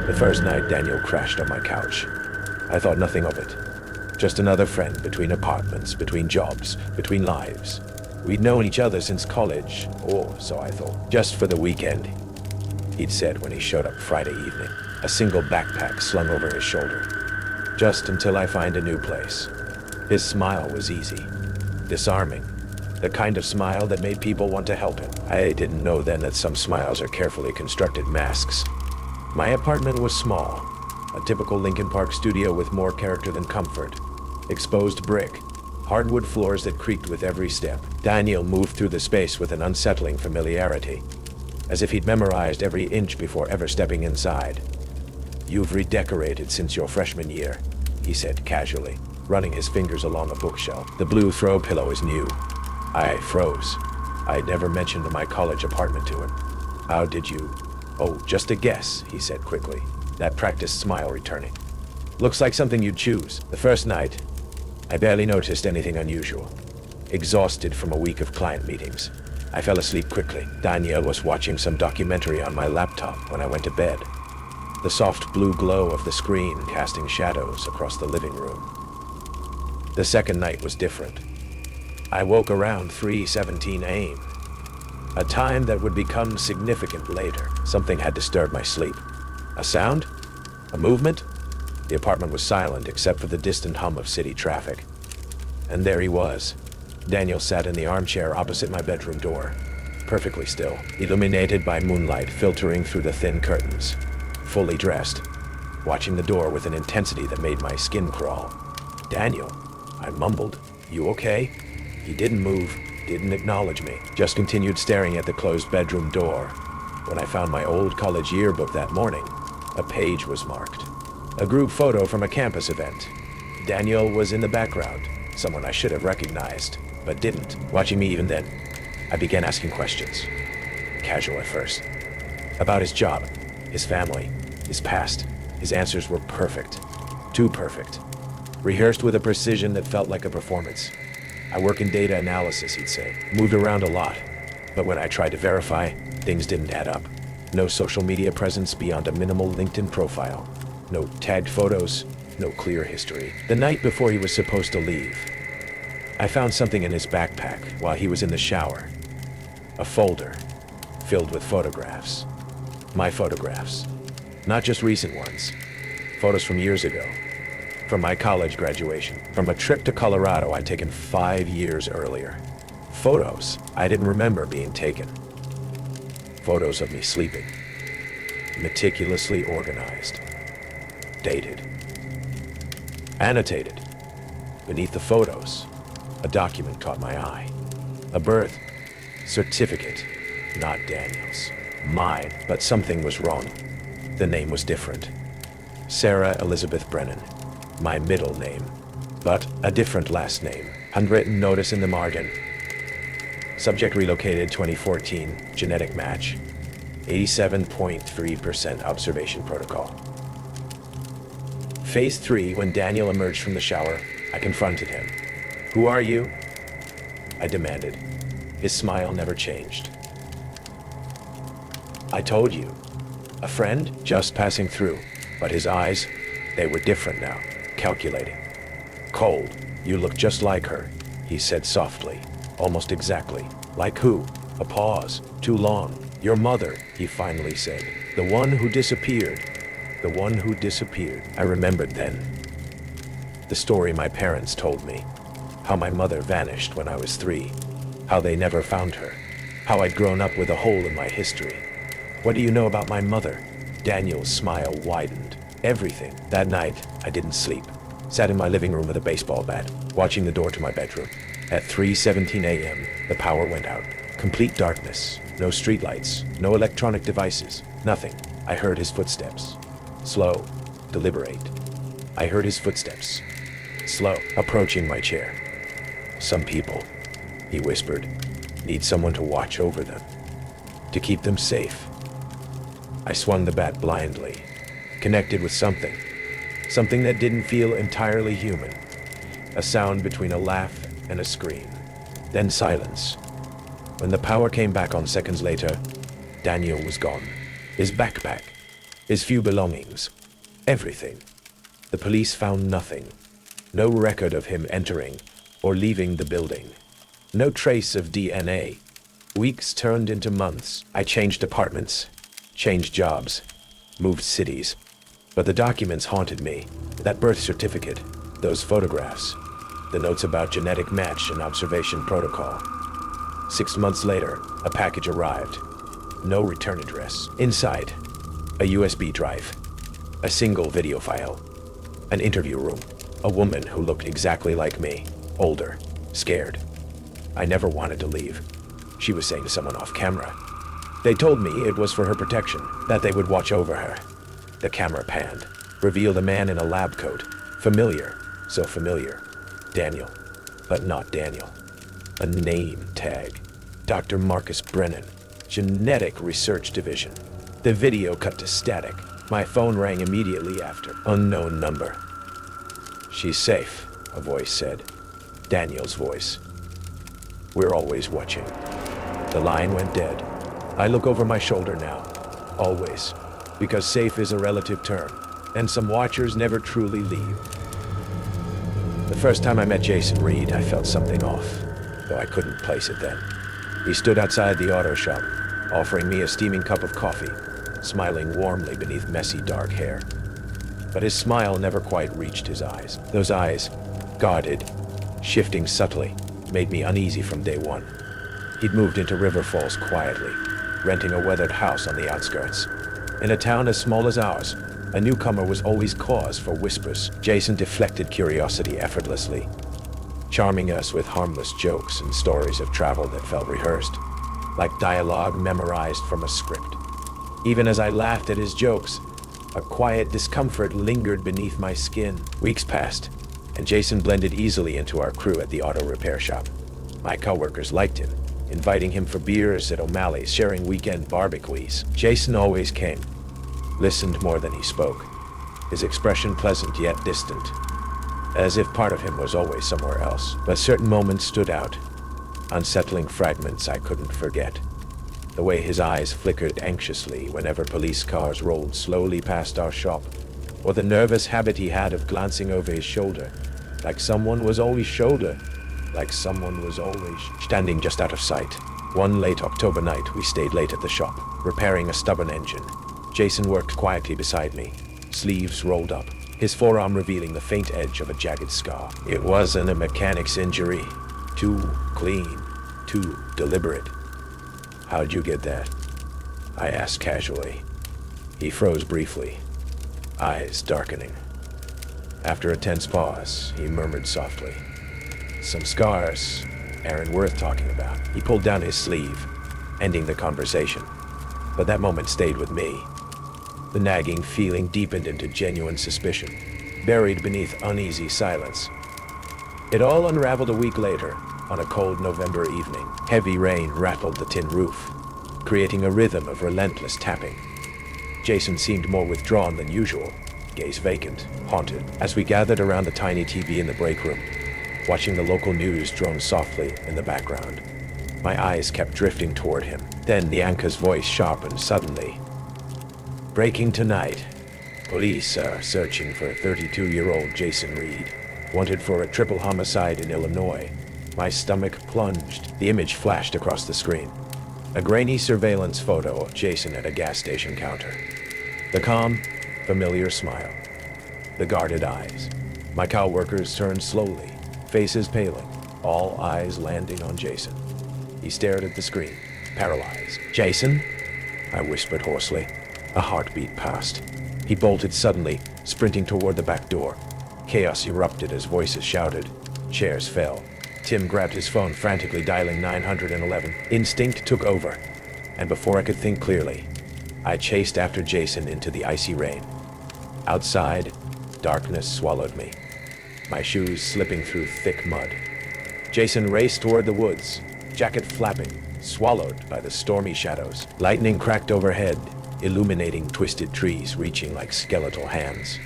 The first night, Daniel crashed on my couch. I thought nothing of it. Just another friend between apartments, between jobs, between lives. We'd known each other since college, or so I thought. Just for the weekend, he'd said when he showed up Friday evening, a single backpack slung over his shoulder. Just until I find a new place. His smile was easy, disarming, the kind of smile that made people want to help him. I didn't know then that some smiles are carefully constructed masks. My apartment was small, a typical Lincoln Park studio with more character than comfort. Exposed brick, hardwood floors that creaked with every step. Daniel moved through the space with an unsettling familiarity, as if he'd memorized every inch before ever stepping inside. "You've redecorated since your freshman year," he said casually, running his fingers along a bookshelf. "The blue throw pillow is new." I froze. I'd never mentioned my college apartment to him. "How did you—" "Oh, just a guess," he said quickly, that practiced smile returning. "Looks like something you'd choose." The first night, I barely noticed anything unusual. Exhausted from a week of client meetings, I fell asleep quickly. Daniel was watching some documentary on my laptop when I went to bed, the soft blue glow of the screen casting shadows across the living room. The second night was different. I woke around 3:17 a.m., a time that would become significant later. Something had disturbed my sleep. A sound? A movement? The apartment was silent except for the distant hum of city traffic. And there he was. Daniel sat in the armchair opposite my bedroom door, perfectly still, illuminated by moonlight filtering through the thin curtains. Fully dressed, watching the door with an intensity that made my skin crawl. "Daniel," I mumbled. "You okay?" He didn't move, didn't acknowledge me, just continued staring at the closed bedroom door. When I found my old college yearbook that morning, a page was marked. A group photo from a campus event. Daniel was in the background, someone I should have recognized, but didn't. Watching me even then, I began asking questions. Casual at first. About his job, his family, his past. His answers were perfect. Too perfect. Rehearsed with a precision that felt like a performance. "I work in data analysis," he'd say. Moved around a lot. But when I tried to verify, things didn't add up. No social media presence beyond a minimal LinkedIn profile. No tagged photos, no clear history. The night before he was supposed to leave, I found something in his backpack while he was in the shower. A folder filled with photographs. My photographs. Not just recent ones. Photos from years ago. From my college graduation. From a trip to Colorado I'd taken 5 years earlier. Photos I didn't remember being taken. Photos of me sleeping. Meticulously organized. Dated. Annotated. Beneath the photos, a document caught my eye. A birth certificate. Not Daniel's. Mine. But something was wrong. The name was different. Sarah Elizabeth Brennan. My middle name. But a different last name. Handwritten notice in the margin. Subject relocated 2014. Genetic match. 87.3% observation protocol. Phase 3, when Daniel emerged from the shower, I confronted him. "Who are you?" I demanded. His smile never changed. "I told you. A friend just passing through." But his eyes, they were different now, calculating. "Cold. You look just like her," he said softly, almost exactly. "Like who?" A pause, too long. "Your mother," he finally said. "The one who disappeared. The one who disappeared." I remembered then. The story my parents told me. How my mother vanished when I was 3. How they never found her. How I'd grown up with a hole in my history. What do you know about my mother? Daniel's smile widened. Everything. That night, I didn't sleep. Sat in my living room with a baseball bat, watching the door to my bedroom. At 3:17 a.m., the power went out. Complete darkness. No streetlights, no electronic devices, nothing. I heard his footsteps. Slow, deliberate. I heard his footsteps. Slow, approaching my chair. Some people, he whispered, need someone to watch over them, to keep them safe. I swung the bat blindly, connected with something that didn't feel entirely human. A sound between a laugh and a scream. Then silence. When the power came back on seconds later, Daniel was gone. His backpack, his few belongings, everything. The police found nothing. No record of him entering or leaving the building. No trace of DNA. Weeks turned into months. I changed apartments, changed jobs, moved cities. But the documents haunted me. That birth certificate, those photographs, the notes about genetic match and observation protocol. 6 months later, a package arrived. No return address. Inside, a USB drive, a single video file, an interview room, a woman who looked exactly like me, older, scared. I never wanted to leave, she was saying to someone off camera. They told me it was for her protection, that they would watch over her. The camera panned, revealed a man in a lab coat. Familiar, so familiar. Daniel, but not Daniel. A name tag. Dr. Marcus Brennan, Genetic Research Division. The video cut to static. My phone rang immediately after. Unknown number. She's safe, a voice said. Daniel's voice. We're always watching. The line went dead. I look over my shoulder now. Always. Because safe is a relative term, and some watchers never truly leave. The first time I met Jason Reed, I felt something off, though I couldn't place it then. He stood outside the auto shop, offering me a steaming cup of coffee, smiling warmly beneath messy dark hair. But his smile never quite reached his eyes. Those eyes, guarded, shifting subtly, made me uneasy from day one. He'd moved into River Falls quietly, renting a weathered house on the outskirts. In a town as small as ours, a newcomer was always cause for whispers. Jason deflected curiosity effortlessly, charming us with harmless jokes and stories of travel that felt rehearsed, like dialogue memorized from a script. Even as I laughed at his jokes, a quiet discomfort lingered beneath my skin. Weeks passed, and Jason blended easily into our crew at the auto repair shop. My coworkers liked him, inviting him for beers at O'Malley's, sharing weekend barbecues. Jason always came, listened more than he spoke, his expression pleasant yet distant, as if part of him was always somewhere else. But certain moments stood out, unsettling fragments I couldn't forget. The way his eyes flickered anxiously whenever police cars rolled slowly past our shop, or the nervous habit he had of glancing over his shoulder, like someone was always standing just out of sight. One late October night, we stayed late at the shop, repairing a stubborn engine. Jason worked quietly beside me, sleeves rolled up, his forearm revealing the faint edge of a jagged scar. It wasn't a mechanic's injury. Too clean, too deliberate. How'd you get that? I asked casually. He froze briefly, eyes darkening. After a tense pause, he murmured softly, "Some scars aren't worth talking about." He pulled down his sleeve, ending the conversation. But that moment stayed with me. The nagging feeling deepened into genuine suspicion, buried beneath uneasy silence. It all unraveled a week later, on a cold November evening. Heavy rain rattled the tin roof, creating a rhythm of relentless tapping. Jason seemed more withdrawn than usual, gaze vacant, haunted, as we gathered around the tiny TV in the break room, watching the local news drone softly in the background. My eyes kept drifting toward him. Then the anchor's voice sharpened suddenly. "Breaking tonight. Police are searching for 32-year-old Jason Reed, wanted for a triple homicide in Illinois." My stomach plunged. The image flashed across the screen. A grainy surveillance photo of Jason at a gas station counter. The calm, familiar smile. The guarded eyes. My coworkers turned slowly, faces paling, all eyes landing on Jason. He stared at the screen, paralyzed. "Jason?" I whispered hoarsely. A heartbeat passed. He bolted suddenly, sprinting toward the back door. Chaos erupted as voices shouted. Chairs fell. Tim grabbed his phone, frantically dialing 911. Instinct took over, and before I could think clearly, I chased after Jason into the icy rain. Outside, darkness swallowed me, my shoes slipping through thick mud. Jason raced toward the woods, jacket flapping, swallowed by the stormy shadows. Lightning cracked overhead, illuminating twisted trees reaching like skeletal hands.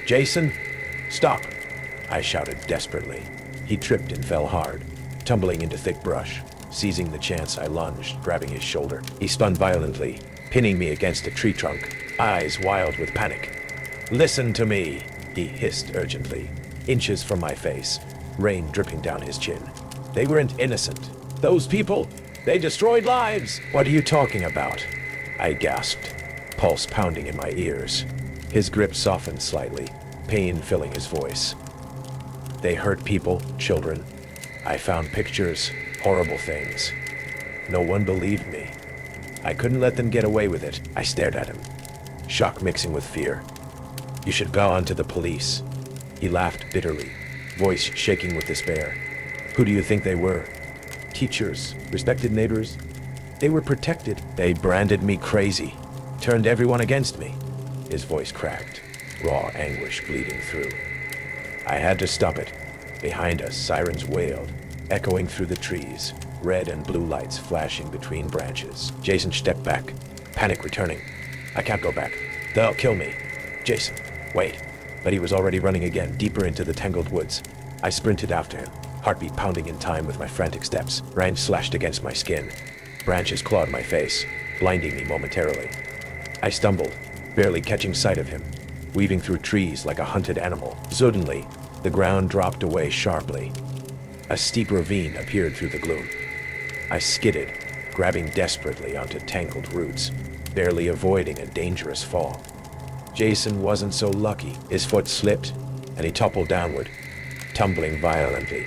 "Jason, stop!" I shouted desperately. He tripped and fell hard, tumbling into thick brush. Seizing the chance, I lunged, grabbing his shoulder. He spun violently, pinning me against a tree trunk, eyes wild with panic. "Listen to me," he hissed urgently, inches from my face, rain dripping down his chin. "They weren't innocent. Those people, they destroyed lives." "What are you talking about?" I gasped, pulse pounding in my ears. His grip softened slightly, pain filling his voice. "They hurt people, children. I found pictures, horrible things. No one believed me. I couldn't let them get away with it." I stared at him, shock mixing with fear. "You should go on to the police." He laughed bitterly, voice shaking with despair. "Who do you think they were? Teachers, respected neighbors? They were protected. They branded me crazy, turned everyone against me." His voice cracked, raw anguish bleeding through. I had to stop it. Behind us, sirens wailed, echoing through the trees, red and blue lights flashing between branches. Jason stepped back, panic returning. "I can't go back. They'll kill me. Jason, wait." But he was already running again, deeper into the tangled woods. I sprinted after him, heartbeat pounding in time with my frantic steps. Rain slashed against my skin. Branches clawed my face, blinding me momentarily. I stumbled, barely catching sight of him, weaving through trees like a hunted animal. Suddenly, the ground dropped away sharply. A steep ravine appeared through the gloom. I skidded, grabbing desperately onto tangled roots, barely avoiding a dangerous fall. Jason wasn't so lucky. His foot slipped, and he toppled downward, tumbling violently,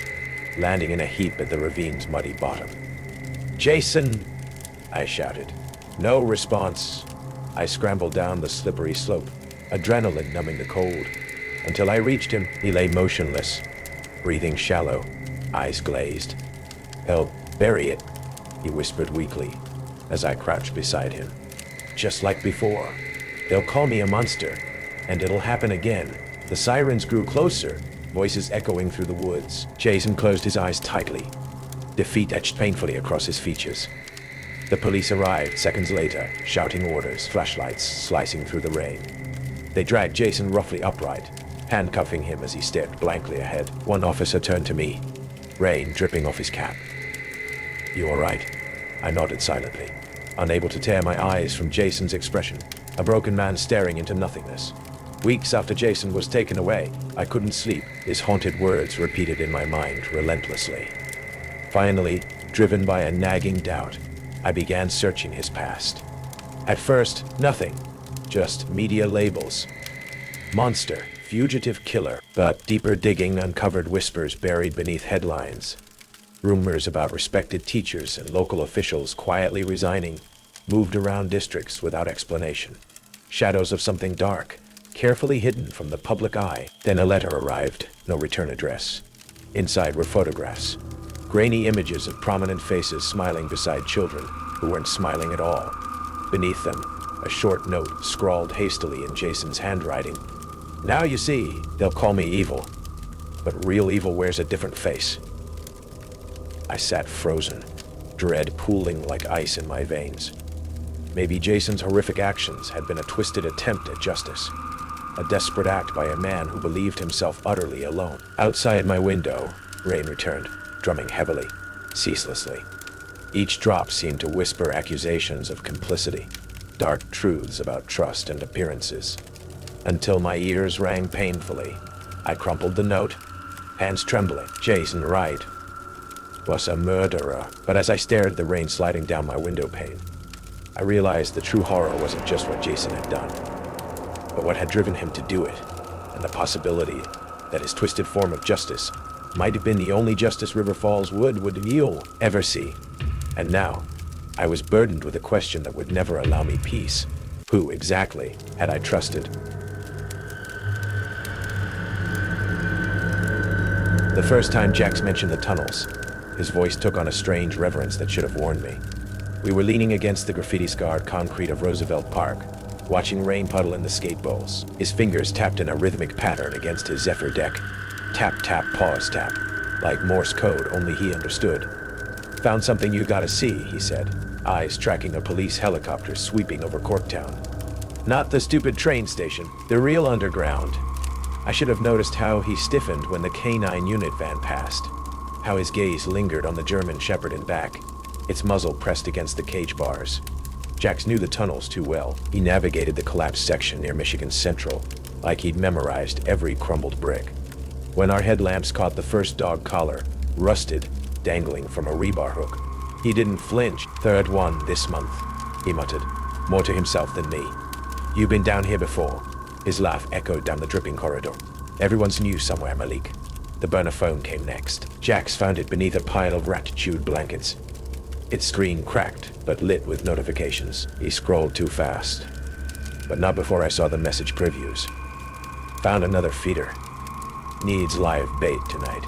landing in a heap at the ravine's muddy bottom. "Jason!" I shouted. No response. I scrambled down the slippery slope, adrenaline numbing the cold. Until I reached him, he lay motionless, breathing shallow, eyes glazed. "They'll bury it," he whispered weakly, as I crouched beside him. "Just like before. They'll call me a monster, and it'll happen again." The sirens grew closer, voices echoing through the woods. Jason closed his eyes tightly, defeat etched painfully across his features. The police arrived seconds later, shouting orders, flashlights slicing through the rain. They dragged Jason roughly upright, handcuffing him as he stared blankly ahead. One officer turned to me, rain dripping off his cap. "You all right?" I nodded silently, unable to tear my eyes from Jason's expression, a broken man staring into nothingness. Weeks after Jason was taken away, I couldn't sleep, his haunted words repeated in my mind relentlessly. Finally, driven by a nagging doubt, I began searching his past. At first, nothing, just media labels. Monster, fugitive killer. But deeper digging uncovered whispers buried beneath headlines. Rumors about respected teachers and local officials quietly resigning, moved around districts without explanation. Shadows of something dark, carefully hidden from the public eye. Then a letter arrived, no return address. Inside were photographs, grainy images of prominent faces smiling beside children who weren't smiling at all. Beneath them, a short note scrawled hastily in Jason's handwriting. "Now you see, they'll call me evil, but real evil wears a different face." I sat frozen, dread pooling like ice in my veins. Maybe Jason's horrific actions had been a twisted attempt at justice, a desperate act by a man who believed himself utterly alone. Outside my window, rain returned, drumming heavily, ceaselessly. Each drop seemed to whisper accusations of complicity, dark truths about trust and appearances. Until my ears rang painfully, I crumpled the note, hands trembling. Jason Wright was a murderer. But as I stared at the rain sliding down my window pane, I realized the true horror wasn't just what Jason had done, but what had driven him to do it, and the possibility that his twisted form of justice might have been the only justice River Falls would ever see. And now, I was burdened with a question that would never allow me peace. Who exactly had I trusted? The first time Jax mentioned the tunnels, his voice took on a strange reverence that should have warned me. We were leaning against the graffiti-scarred concrete of Roosevelt Park, watching rain puddle in the skate bowls. His fingers tapped in a rhythmic pattern against his Zephyr deck. Tap, tap, pause, tap. Like Morse code, only he understood. "Found something you gotta see," he said, eyes tracking a police helicopter sweeping over Corktown. "Not the stupid train station, the real underground." I should have noticed how he stiffened when the K9 unit van passed, how his gaze lingered on the German Shepherd in back, its muzzle pressed against the cage bars. Jax knew the tunnels too well. He navigated the collapsed section near Michigan Central, like he'd memorized every crumbled brick. When our headlamps caught the first dog collar, rusted, dangling from a rebar hook, he didn't flinch. "Third one this month," he muttered, more to himself than me. "You been down here before?" His laugh echoed down the dripping corridor. "Everyone's new somewhere, Malik." The burner phone came next. Jax found it beneath a pile of rat-chewed blankets. Its screen cracked, but lit with notifications. He scrolled too fast. But not before I saw the message previews. "Found another feeder. Needs live bait tonight.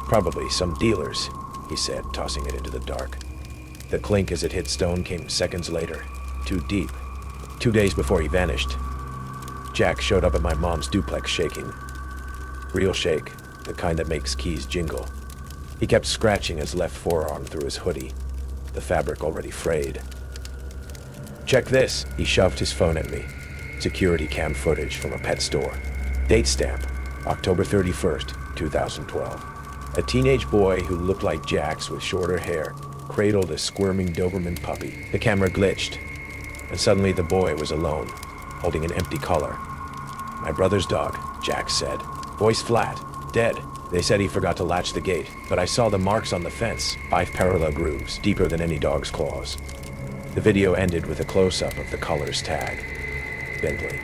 Probably some dealers," he said, tossing it into the dark. The clink as it hit stone came seconds later. Too deep. 2 days before he vanished. Jack showed up at my mom's duplex shaking. Real shake, the kind that makes keys jingle. He kept scratching his left forearm through his hoodie, the fabric already frayed. "Check this," he shoved his phone at me. Security cam footage from a pet store. Date stamp, October 31st, 2012. A teenage boy who looked like Jax with shorter hair cradled a squirming Doberman puppy. The camera glitched, and suddenly the boy was alone, holding an empty collar. "My brother's dog," Jax said. Voice flat. "Dead." They said he forgot to latch the gate, but I saw the marks on the fence, 5 parallel grooves, deeper than any dog's claws. The video ended with a close-up of the collar's tag. Bentley.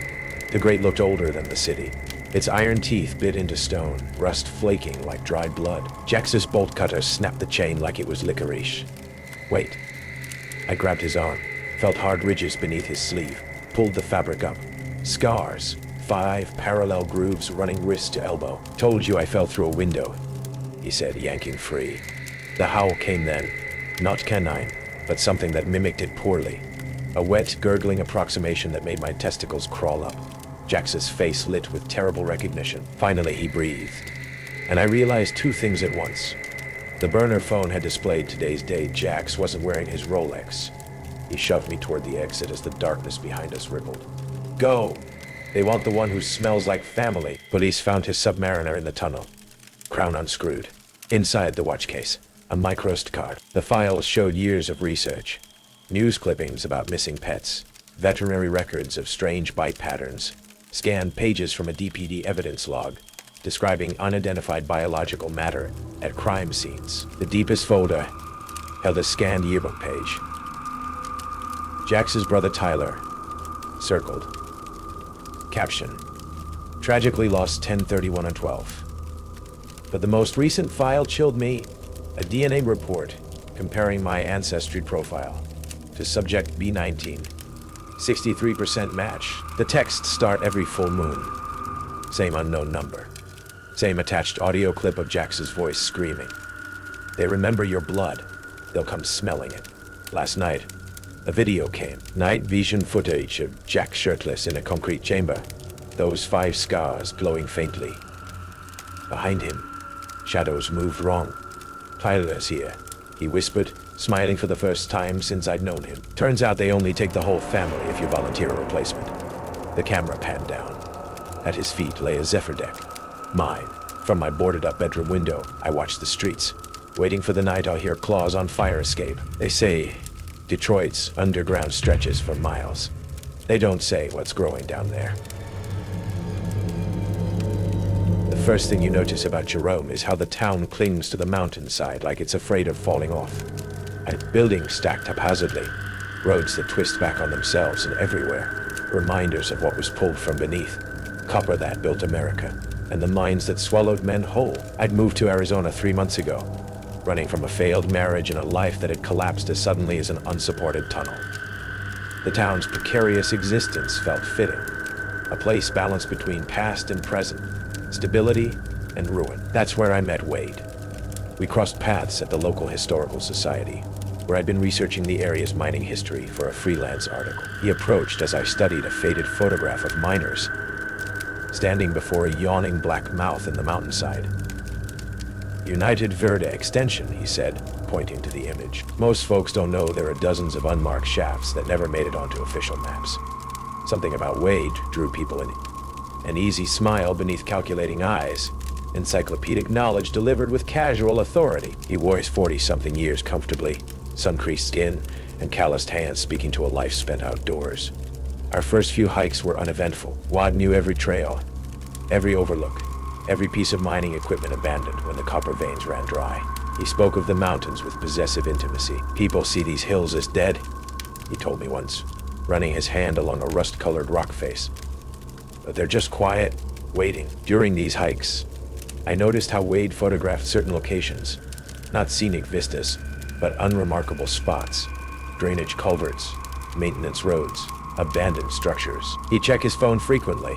The grate looked older than the city. Its iron teeth bit into stone, rust flaking like dried blood. Jax's bolt cutter snapped the chain like it was licorice. "Wait." I grabbed his arm, felt hard ridges beneath his sleeve, pulled the fabric up. Scars. 5 parallel grooves running wrist to elbow. "Told you I fell through a window," he said, yanking free. The howl came then. Not canine, but something that mimicked it poorly. A wet, gurgling approximation that made my testicles crawl up. Jax's face lit with terrible recognition. Finally, he breathed. And I realized 2 things at once. The burner phone had displayed today's date. Jax wasn't wearing his Rolex. He shoved me toward the exit as the darkness behind us rippled. "Go! They want the one who smells like family." Police found his Submariner in the tunnel. Crown unscrewed. Inside the watch case, a microSD card. The files showed years of research. News clippings about missing pets. Veterinary records of strange bite patterns. Scanned pages from a DPD evidence log, describing unidentified biological matter at crime scenes. The deepest folder held a scanned yearbook page. Jax's brother Tyler, circled. Caption: tragically lost 10/31/12. But the most recent file chilled me. A DNA report comparing my ancestry profile to subject B19. 63% match. The texts start every full moon. Same unknown number. Same attached audio clip of Jax's voice screaming. "They remember your blood. They'll come smelling it." Last night, a video came. Night vision footage of Jax shirtless in a concrete chamber. Those 5 scars glowing faintly. Behind him, shadows moved wrong. "Tyler's here," he whispered, smiling for the first time since I'd known him. "Turns out they only take the whole family if you volunteer a replacement." The camera panned down. At his feet lay a Zephyr deck. Mine. From my boarded-up bedroom window, I watched the streets, waiting for the night I'll hear claws on fire escape. They say Detroit's underground stretches for miles. They don't say what's growing down there. The first thing you notice about Jerome is how the town clings to the mountainside like it's afraid of falling off. Buildings stacked haphazardly, roads that twist back on themselves and everywhere, reminders of what was pulled from beneath. Copper that built America, and the mines that swallowed men whole. I'd moved to Arizona 3 months ago. running from a failed marriage and a life that had collapsed as suddenly as an unsupported tunnel. The town's precarious existence felt fitting, a place balanced between past and present, stability and ruin. That's where I met Wade. We crossed paths at the local historical society, where I'd been researching the area's mining history for a freelance article. He approached as I studied a faded photograph of miners, standing before a yawning black mouth in the mountainside. United Verde Extension, he said, pointing to the image. Most folks don't know there are dozens of unmarked shafts that never made it onto official maps. Something about Wade drew people in. An easy smile beneath calculating eyes, encyclopedic knowledge delivered with casual authority. He wore his 40-something years comfortably, sun-creased skin, and calloused hands speaking to a life spent outdoors. Our first few hikes were uneventful. Wad knew every trail, every overlook, every piece of mining equipment abandoned when the copper veins ran dry. He spoke of the mountains with possessive intimacy. People see these hills as dead, he told me once, running his hand along a rust-colored rock face. But they're just quiet, waiting. During these hikes, I noticed how Wade photographed certain locations, not scenic vistas, but unremarkable spots, drainage culverts, maintenance roads, abandoned structures. He'd check his phone frequently,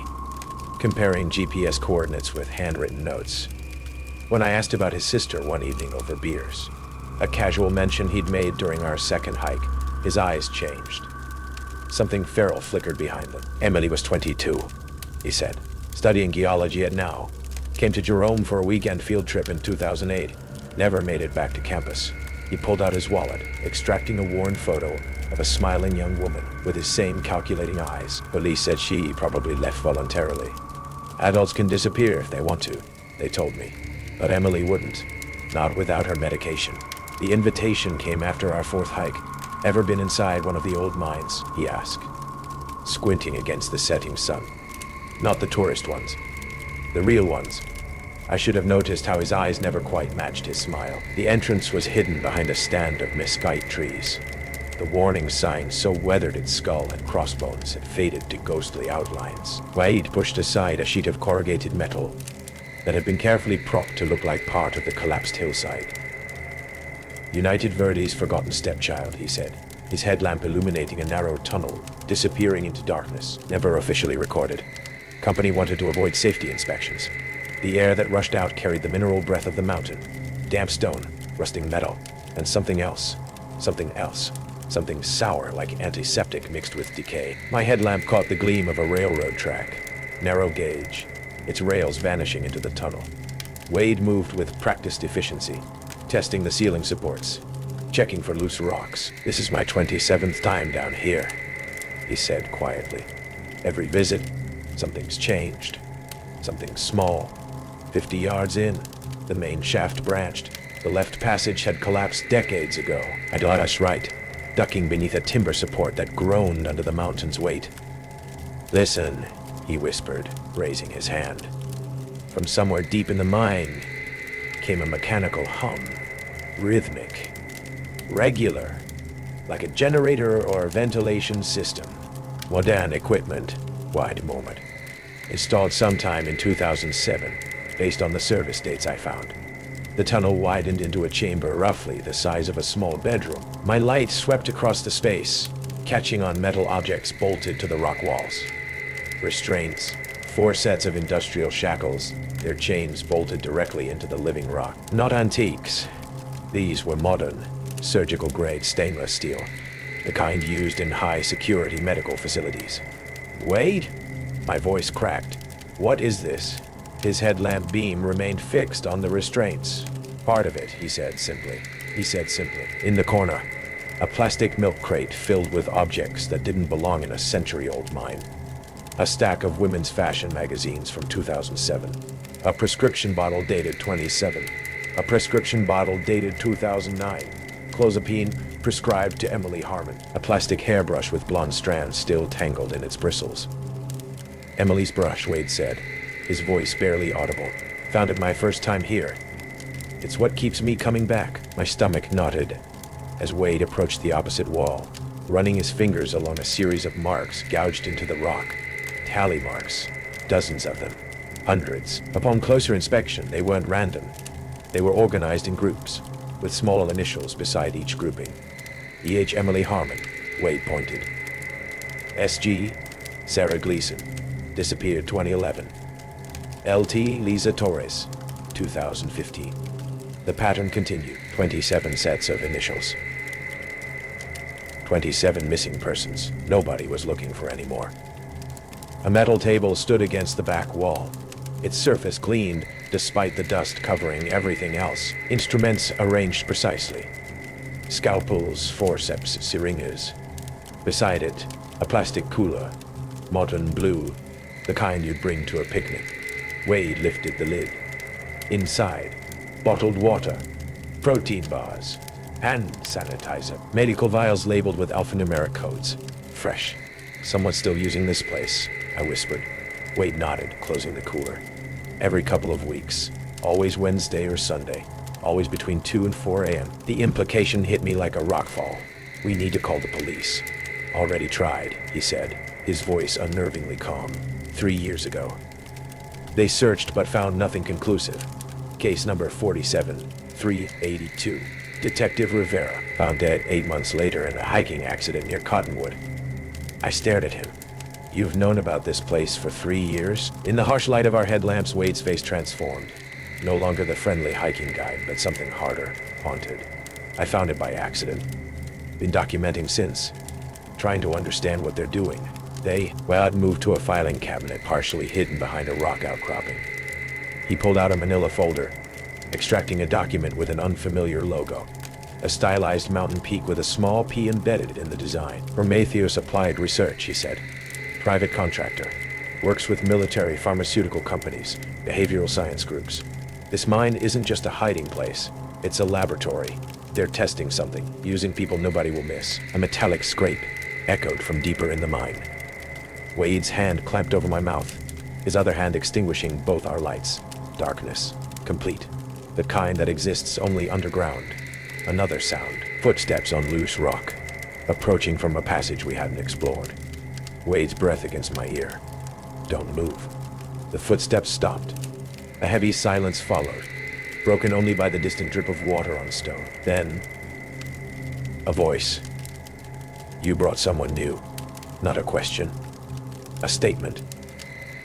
comparing GPS coordinates with handwritten notes. When I asked about his sister one evening over beers, a casual mention he'd made during our second hike, his eyes changed. Something feral flickered behind them. Emily was 22, he said, studying geology at Now. Came to Jerome for a weekend field trip in 2008. Never made it back to campus. He pulled out his wallet, extracting a worn photo of a smiling young woman with his same calculating eyes. Police said she probably left voluntarily. Adults can disappear if they want to, they told me. But Emily wouldn't. Not without her medication. The invitation came after our fourth hike. Ever been inside one of the old mines? He asked, squinting against the setting sun. Not the tourist ones. The real ones. I should have noticed how his eyes never quite matched his smile. The entrance was hidden behind a stand of mesquite trees. The warning sign so weathered its skull and crossbones had faded to ghostly outlines. Wade pushed aside a sheet of corrugated metal that had been carefully propped to look like part of the collapsed hillside. United Verde's forgotten stepchild, he said, his headlamp illuminating a narrow tunnel, disappearing into darkness, never officially recorded. Company wanted to avoid safety inspections. The air that rushed out carried the mineral breath of the mountain, damp stone, rusting metal, and something else, something sour like antiseptic mixed with decay. My headlamp caught the gleam of a railroad track, narrow gauge, its rails vanishing into the tunnel. Wade moved with practiced efficiency, testing the ceiling supports, checking for loose rocks. This is my 27th time down here, he said quietly. Every visit, something's changed. Something small. 50 yards in, the main shaft branched. The left passage had collapsed decades ago. I got us right, ducking beneath a timber support that groaned under the mountain's weight. Listen, he whispered, raising his hand. From somewhere deep in the mine came a mechanical hum, rhythmic, regular, like a generator or ventilation system. Modern equipment, Wade murmured. Installed sometime in 2007, based on the service dates I found. The tunnel widened into a chamber roughly the size of a small bedroom. My light swept across the space, catching on metal objects bolted to the rock walls. Restraints, 4 sets of industrial shackles, their chains bolted directly into the living rock. Not antiques. These were modern, surgical-grade stainless steel, the kind used in high-security medical facilities. Wade? My voice cracked. What is this? His headlamp beam remained fixed on the restraints. Part of it, he said simply. In the corner, a plastic milk crate filled with objects that didn't belong in a century-old mine. A stack of women's fashion magazines from 2007. A prescription bottle dated 27. A prescription bottle dated 2009. Clozapine prescribed to Emily Harmon. A plastic hairbrush with blonde strands still tangled in its bristles. Emily's brush, Wade said, his voice barely audible. Found it my first time here. It's what keeps me coming back. My stomach knotted as Wade approached the opposite wall, running his fingers along a series of marks gouged into the rock. Tally marks. Dozens of them. Hundreds. Upon closer inspection, they weren't random. They were organized in groups. with small initials beside each grouping. E.H. Emily Harmon, Wade pointed. S.G. Sarah Gleason, disappeared 2011. L.T. Lisa Torres, 2015. The pattern continued, 27 sets of initials. 27 missing persons. Nobody was looking for any more. A metal table stood against the back wall, its surface cleaned despite the dust covering everything else. Instruments arranged precisely. Scalpels, forceps, syringes. Beside it, a plastic cooler, modern blue, the kind you'd bring to a picnic. Wade lifted the lid. Inside, bottled water, protein bars, hand sanitizer, medical vials labeled with alphanumeric codes. Fresh. Someone's still using this place, I whispered. Wade nodded, closing the cooler. Every couple of weeks, always Wednesday or Sunday, always between 2 and 4 a.m. The implication hit me like a rockfall. We need to call the police. Already tried, he said, his voice unnervingly calm. 3 years ago. They searched but found nothing conclusive. Case number 47382. Detective Rivera, found dead 8 months later in a hiking accident near Cottonwood. I stared at him. You've known about this place for 3 years? In the harsh light of our headlamps, Wade's face transformed. No longer the friendly hiking guide, but something harder, haunted. I found it by accident. Been documenting since. Trying to understand what they're doing. I'd moved to a filing cabinet partially hidden behind a rock outcropping. He pulled out a manila folder, extracting a document with an unfamiliar logo. A stylized mountain peak with a small P embedded in the design. Prometheus Applied Research, he said. Private contractor. Works with military, pharmaceutical companies, behavioral science groups. This mine isn't just a hiding place. It's a laboratory. They're testing something, using people nobody will miss. A metallic scrape, echoed from deeper in the mine. Wade's hand clamped over my mouth, his other hand extinguishing both our lights. Darkness. Complete. The kind that exists only underground. Another sound. Footsteps on loose rock. Approaching from a passage we hadn't explored. Wade's breath against my ear. Don't move. The footsteps stopped. A heavy silence followed, broken only by the distant drip of water on stone. Then, a voice. You brought someone new. Not a question. A statement.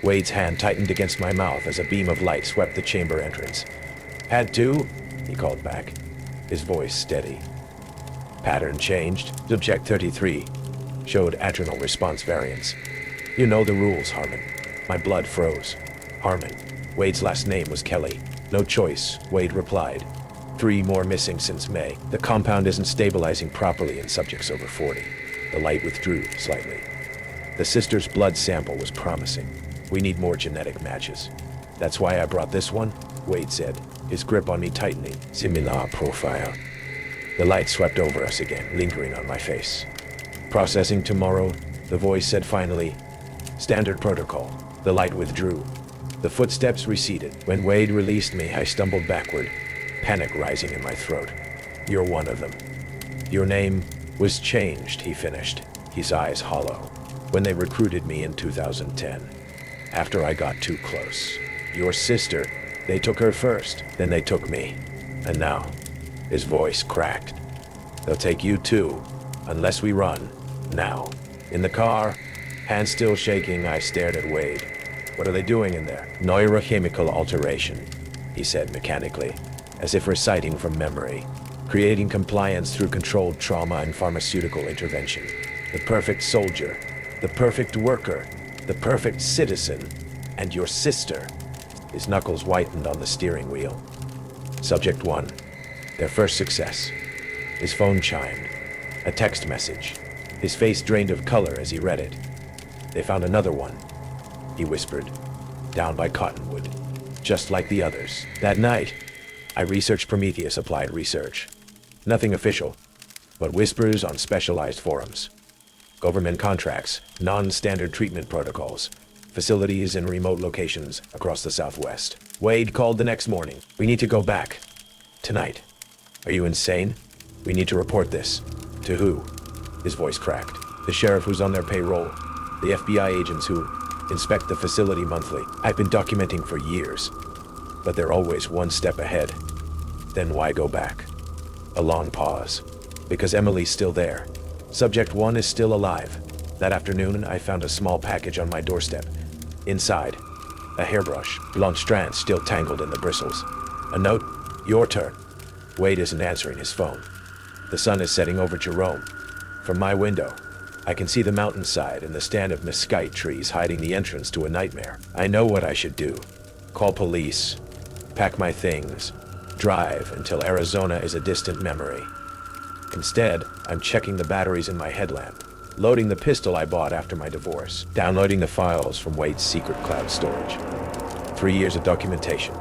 Wade's hand tightened against my mouth as a beam of light swept the chamber entrance. Had to, he called back, his voice steady. Pattern changed. Subject 33 showed adrenal response variants. You know the rules, Harmon. My blood froze. Harmon. Wade's last name was Kelly. No choice, Wade replied. 3 more missing since May. The compound isn't stabilizing properly in subjects over 40. The light withdrew slightly. The sister's blood sample was promising. We need more genetic matches. That's why I brought this one, Wade said, his grip on me tightening. Similar profile. The light swept over us again, lingering on my face. Processing tomorrow, the voice said finally. Standard protocol. The light withdrew. The footsteps receded. When Wade released me, I stumbled backward, panic rising in my throat. You're one of them. Your name was changed, he finished, his eyes hollow. When they recruited me in 2010. After I got too close. Your sister, they took her first, then they took me. And now, his voice cracked. They'll take you too, unless we run. Now. In the car, hands still shaking, I stared at Wade. What are they doing in there? Neurochemical alteration, he said mechanically, as if reciting from memory. Creating compliance through controlled trauma and pharmaceutical intervention. The perfect soldier. The perfect worker, the perfect citizen, and your sister. His knuckles whitened on the steering wheel. Subject 1, their first success. His phone chimed. A text message. His face drained of color as he read it. They found another one, he whispered, down by Cottonwood, just like the others. That night, I researched Prometheus Applied Research. Nothing official, but whispers on specialized forums. Government contracts, non-standard treatment protocols, facilities in remote locations across the Southwest. Wade called the next morning. We need to go back. Tonight. Are you insane? We need to report this. To who? His voice cracked. The sheriff who's on their payroll. The FBI agents who inspect the facility monthly. I've been documenting for years, but they're always one step ahead. Then why go back? A long pause. Because Emily's still there. Subject 1 is still alive. That afternoon, I found a small package on my doorstep. Inside, a hairbrush, blonde strands still tangled in the bristles. A note, your turn. Wade isn't answering his phone. The sun is setting over Jerome. From my window, I can see the mountainside and the stand of mesquite trees hiding the entrance to a nightmare. I know what I should do. Call police, pack my things, drive until Arizona is a distant memory. Instead, I'm checking the batteries in my headlamp, loading the pistol I bought after my divorce, downloading the files from Wade's secret cloud storage. 3 years of documentation,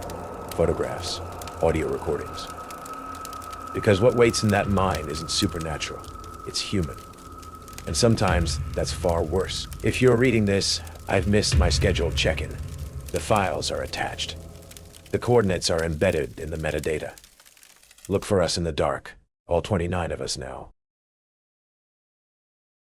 photographs, audio recordings. Because what waits in that mine isn't supernatural, it's human. And sometimes that's far worse. If you're reading this, I've missed my scheduled check-in. The files are attached. The coordinates are embedded in the metadata. Look for us in the dark, all 29 of us now.